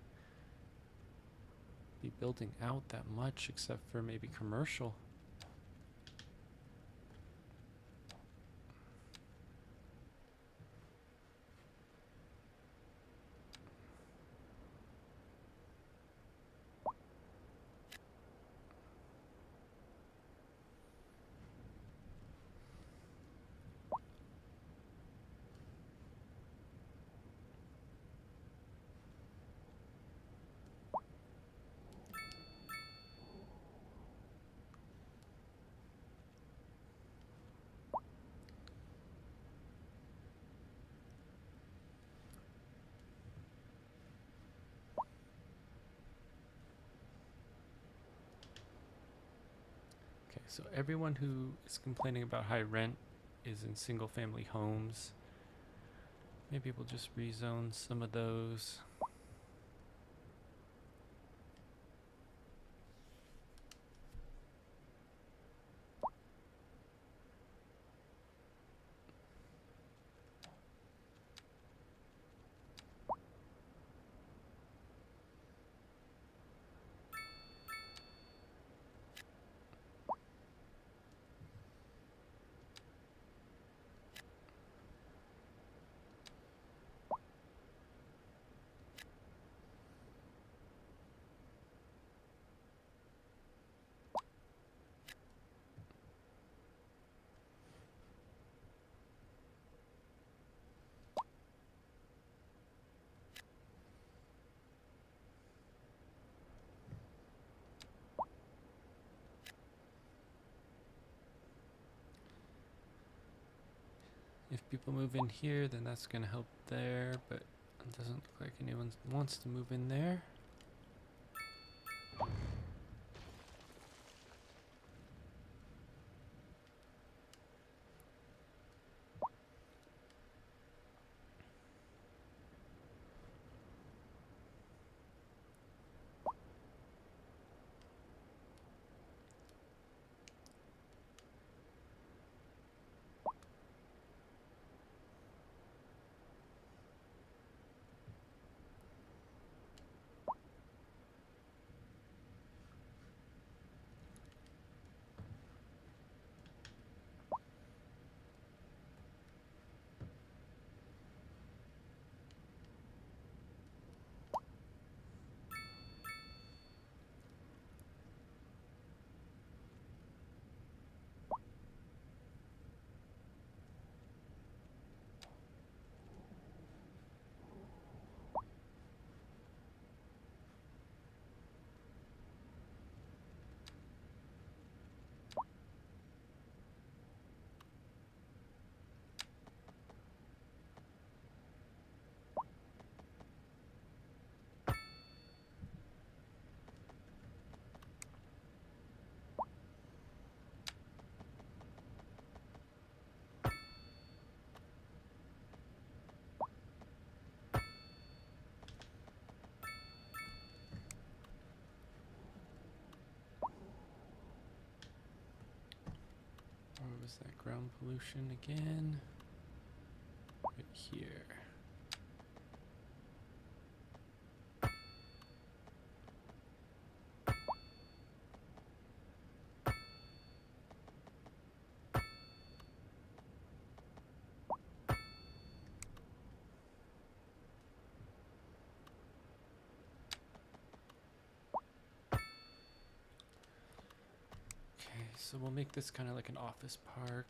be building out that much except for maybe commercial. So everyone who is complaining about high rent is in single family homes. Maybe we'll just rezone some of those. If people move in here, then that's going to help there, but it doesn't look like anyone wants to move in there. was that ground pollution again? Right here. Okay, so we'll make this kind of like an office park.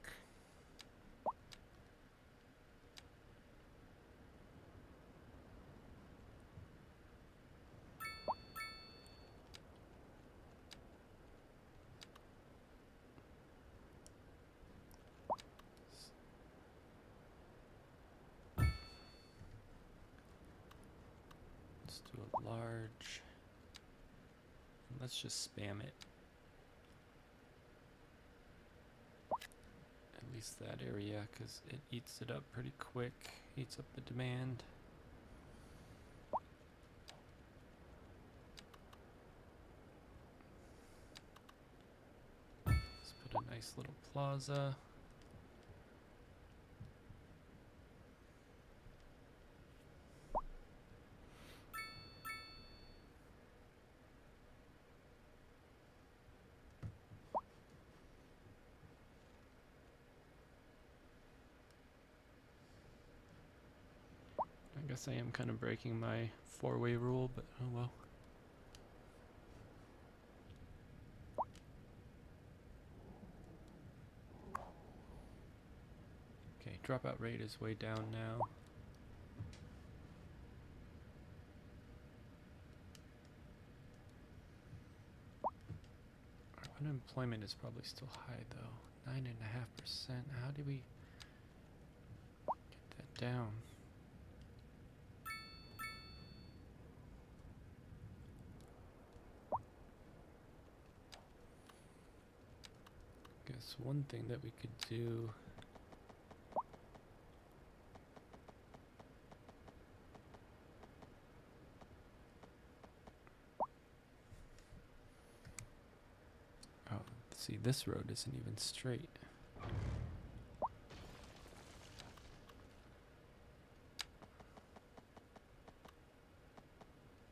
Let's do a large. Let's just spam it. At least that area, because it eats it up pretty quick. Eats up the demand. Let's put a nice little plaza. I guess I am kind of breaking my four-way rule, but oh well. Okay, dropout rate is way down now. Our unemployment is probably still high though, 9.5%. How do we get that down? Guess one thing that we could do. Oh, see, this road isn't even straight.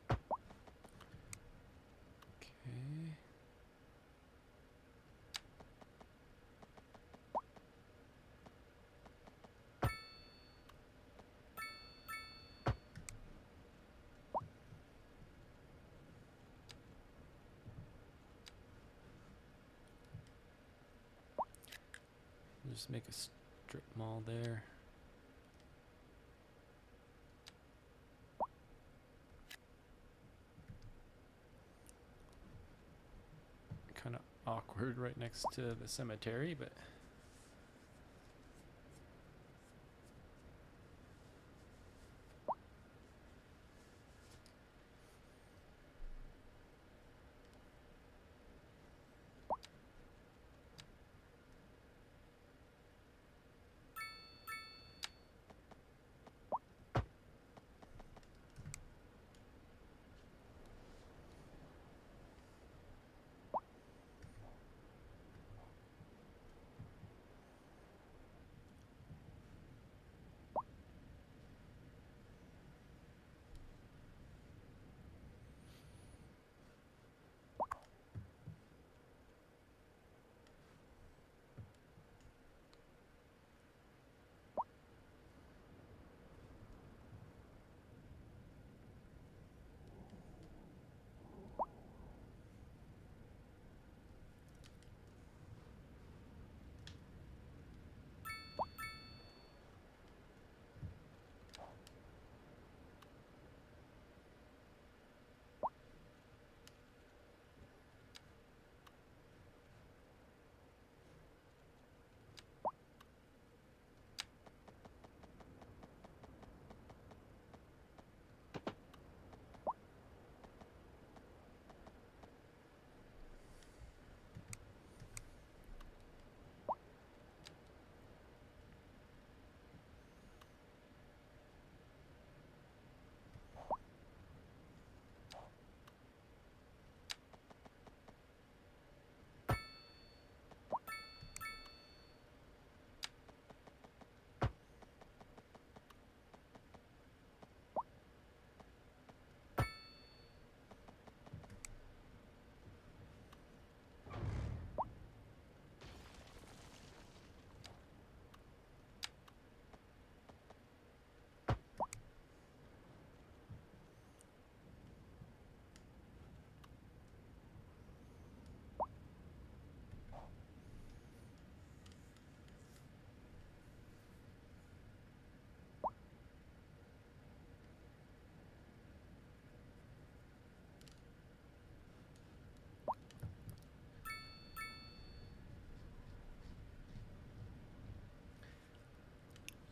Okay. Just make a strip mall there. Kind of awkward right next to the cemetery, but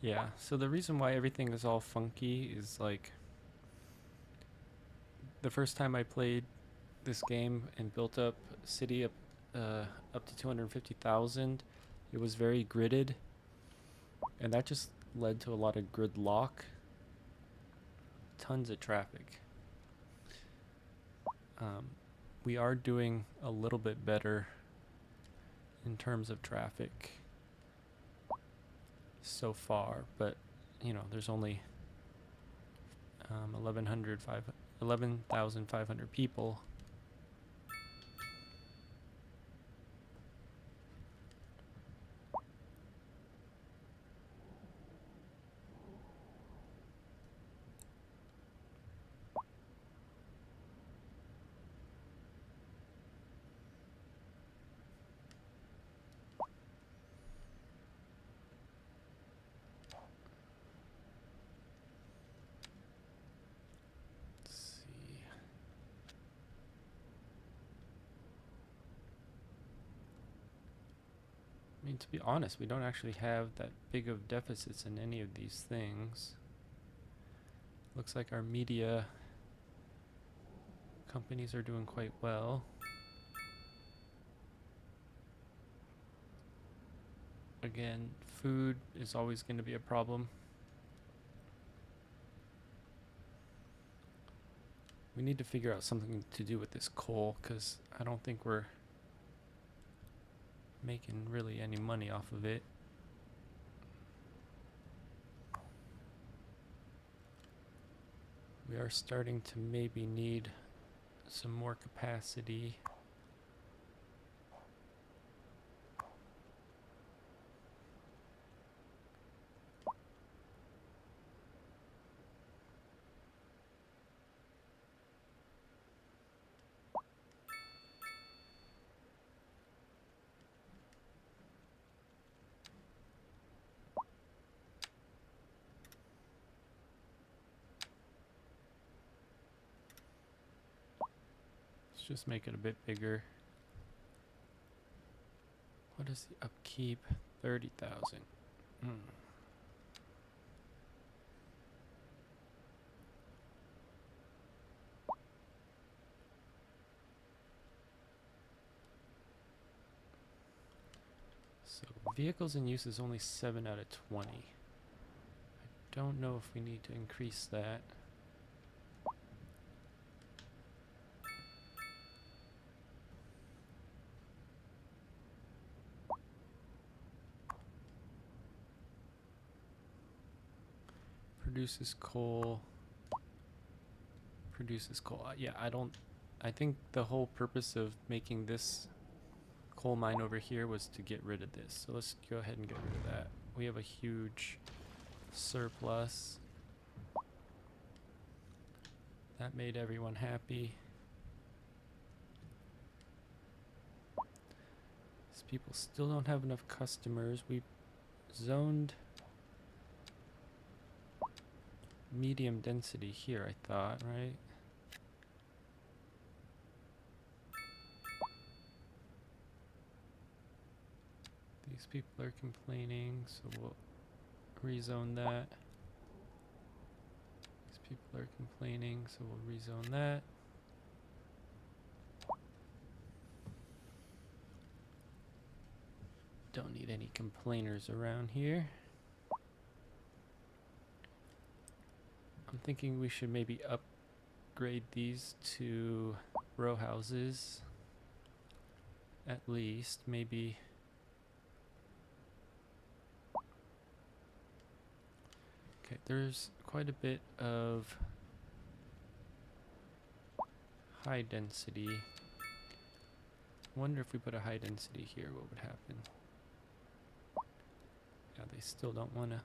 Yeah, so the reason why everything is all funky is like the first time I played this game and built up a city up to 250,000, it was very gridded, and that just led to a lot of gridlock, tons of traffic. We are doing a little bit better in terms of traffic so far, but there's only 11,500 people. Let's see. I mean, to be honest, we don't actually have that big of deficits in any of these things. Looks like our media companies are doing quite well. Again, food is always going to be a problem. We need to figure out something to do with this coal, because I don't think we're making really any money off of it. We are starting to maybe need some more capacity. Let's just make it a bit bigger. What is the upkeep? 30,000. So vehicles in use is only 7 out of 20. I don't know if we need to increase that. Produces coal. Produces coal. Yeah, I think the whole purpose of making this coal mine over here was to get rid of this. So let's go ahead and get rid of that. We have a huge surplus. That made everyone happy. These people still don't have enough customers. We zoned medium density here, I thought, right? These people are complaining, so we'll rezone that. These people are complaining, so we'll rezone that. Don't need any complainers around here. I'm thinking we should maybe upgrade these to row houses. At least, maybe. Okay, there's quite a bit of high density. Wonder if we put a high density here, what would happen? Yeah, they still don't want to.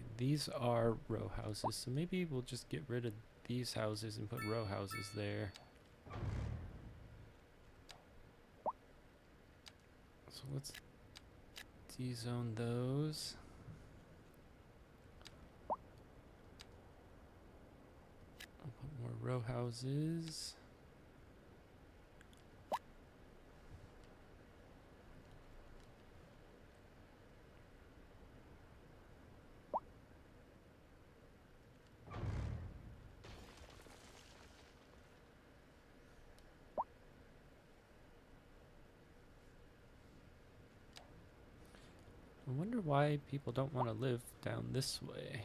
Okay, these are row houses, so maybe we'll just get rid of these houses and put row houses there. So let's dezone those. I'll put more row houses. I wonder why people don't want to live down this way.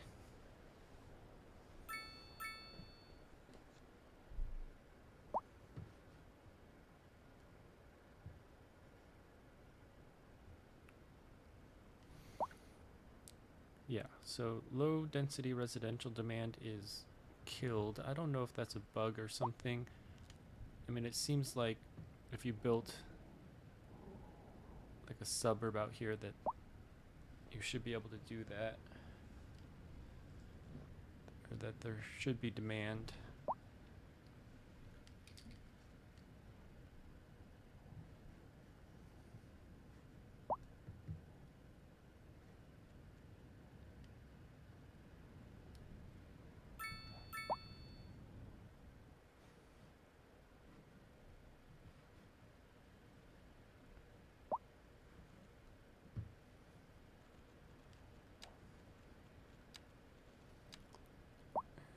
Yeah, so low density residential demand is killed. I don't know if that's a bug or something. I mean, it seems like if you built like a suburb out here that you should be able to do that. Or that there should be demand.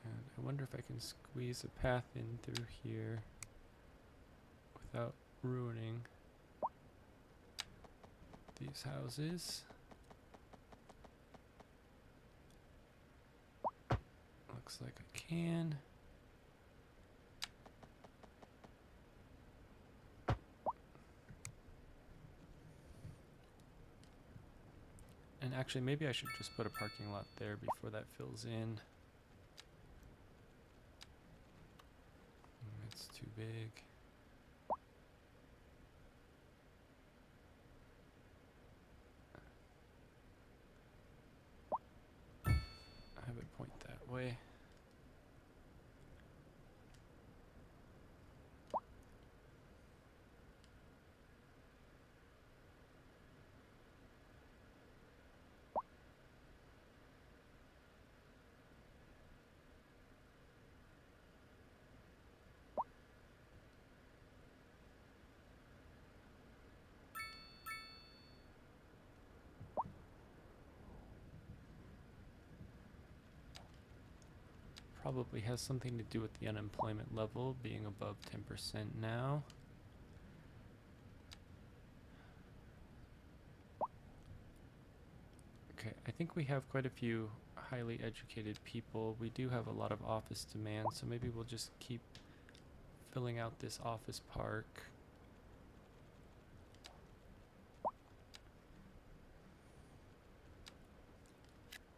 And I wonder if I can squeeze a path in through here without ruining these houses. Looks like I can. And actually, maybe I should just put a parking lot there before that fills in. It's too big. Have it point that way. Probably has something to do with the unemployment level being above 10% now. Okay, I think we have quite a few highly educated people. We do have a lot of office demand, so maybe we'll just keep filling out this office park.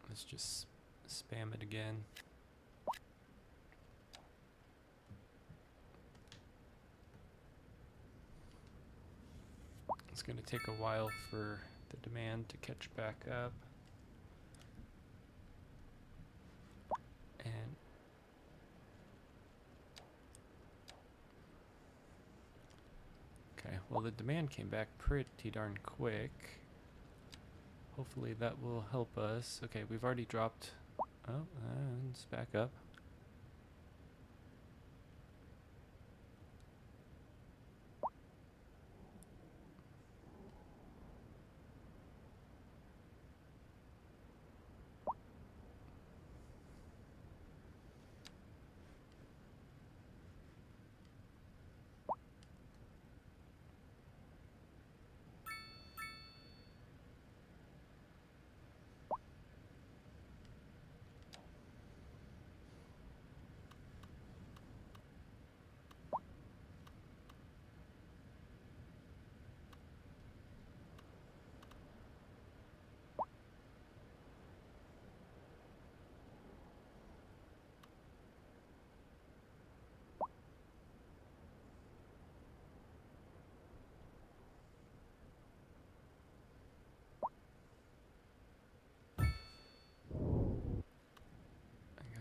Let's just spam it again. It's going to take a while for the demand to catch back up. And okay, well, the demand came back pretty darn quick. Hopefully that will help us. Okay, we've already dropped. Oh, and it's back up.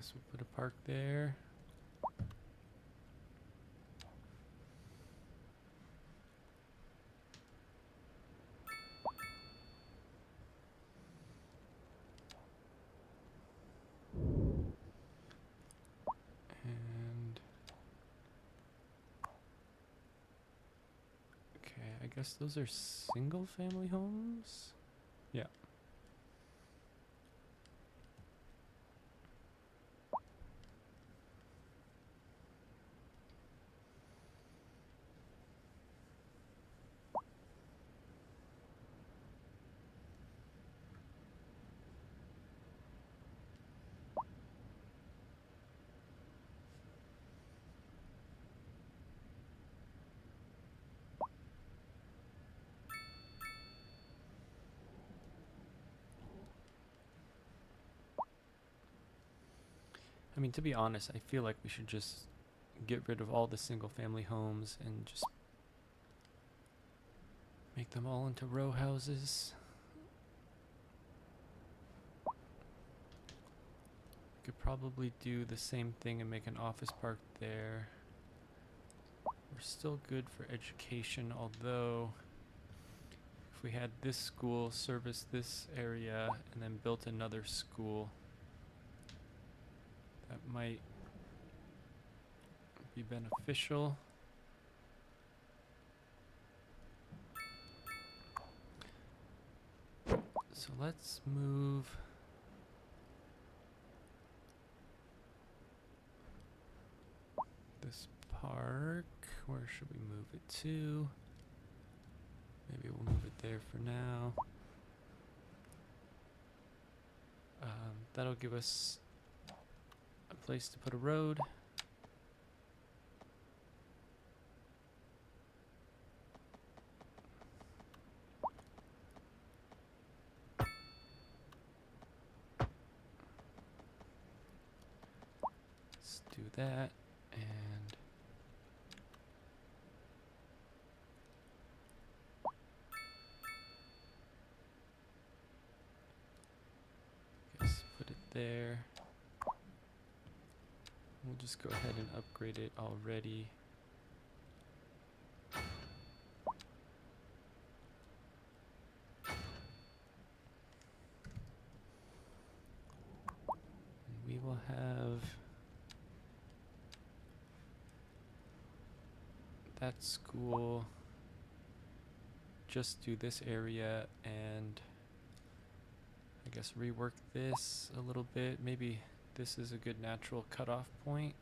Guess we'll put a park there. And okay, I guess those are single family homes? Yeah. I mean, to be honest, I feel like we should just get rid of all the single family homes and just make them all into row houses. Could probably do the same thing and make an office park there. We're still good for education, although if we had this school service this area and then built another school, that might be beneficial. So let's move this park. Where should we move it to? Maybe we'll move it there for now. That'll give us a place to put a road. Let's do that, and guess put it there. We'll just go ahead and upgrade it already. And we will have that school just do this area and I guess rework this a little bit. Maybe this is a good natural cutoff point.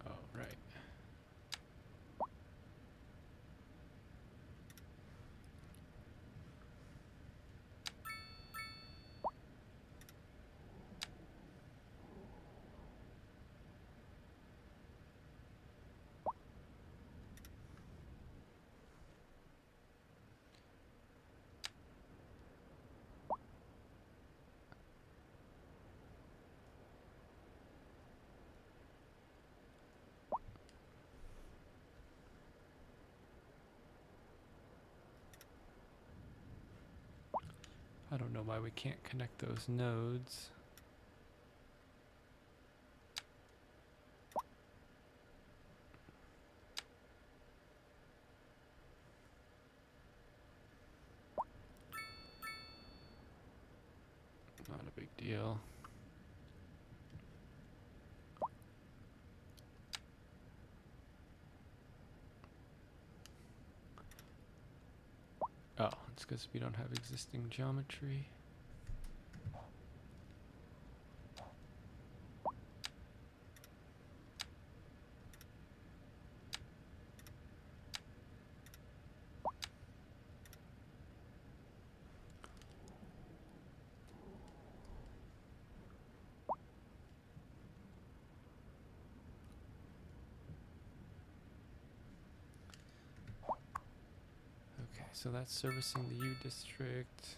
Oh, right. I don't know why we can't connect those nodes. Not a big deal. Oh, it's because we don't have existing geometry. so that's servicing the U district,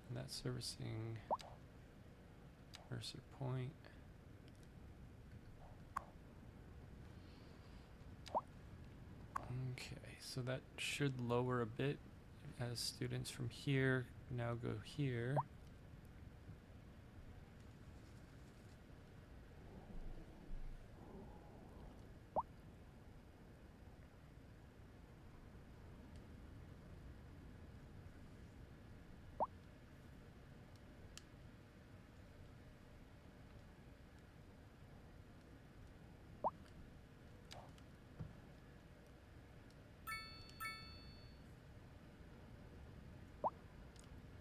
and that's servicing Mercer Point. Okay, so that should lower a bit as students from here now go here.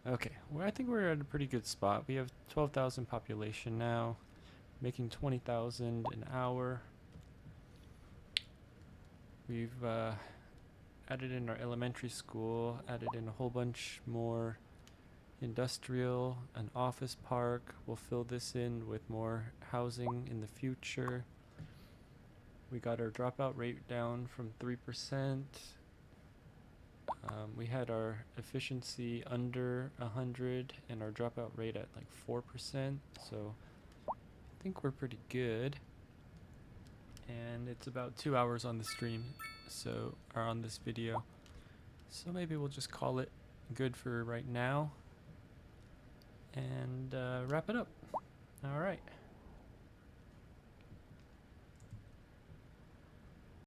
Okay, well, I think we're at a pretty good spot. We have 12,000 population now, making 20,000 an hour. We've added in our elementary school, added in a whole bunch more industrial, an office park. We'll fill this in with more housing in the future. We got our dropout rate down from 3%. We had our efficiency under 100 and our dropout rate at like 4%, so I think we're pretty good. And it's about 2 hours on the stream, or on this video, so maybe we'll just call it good for right now and wrap it up. All right.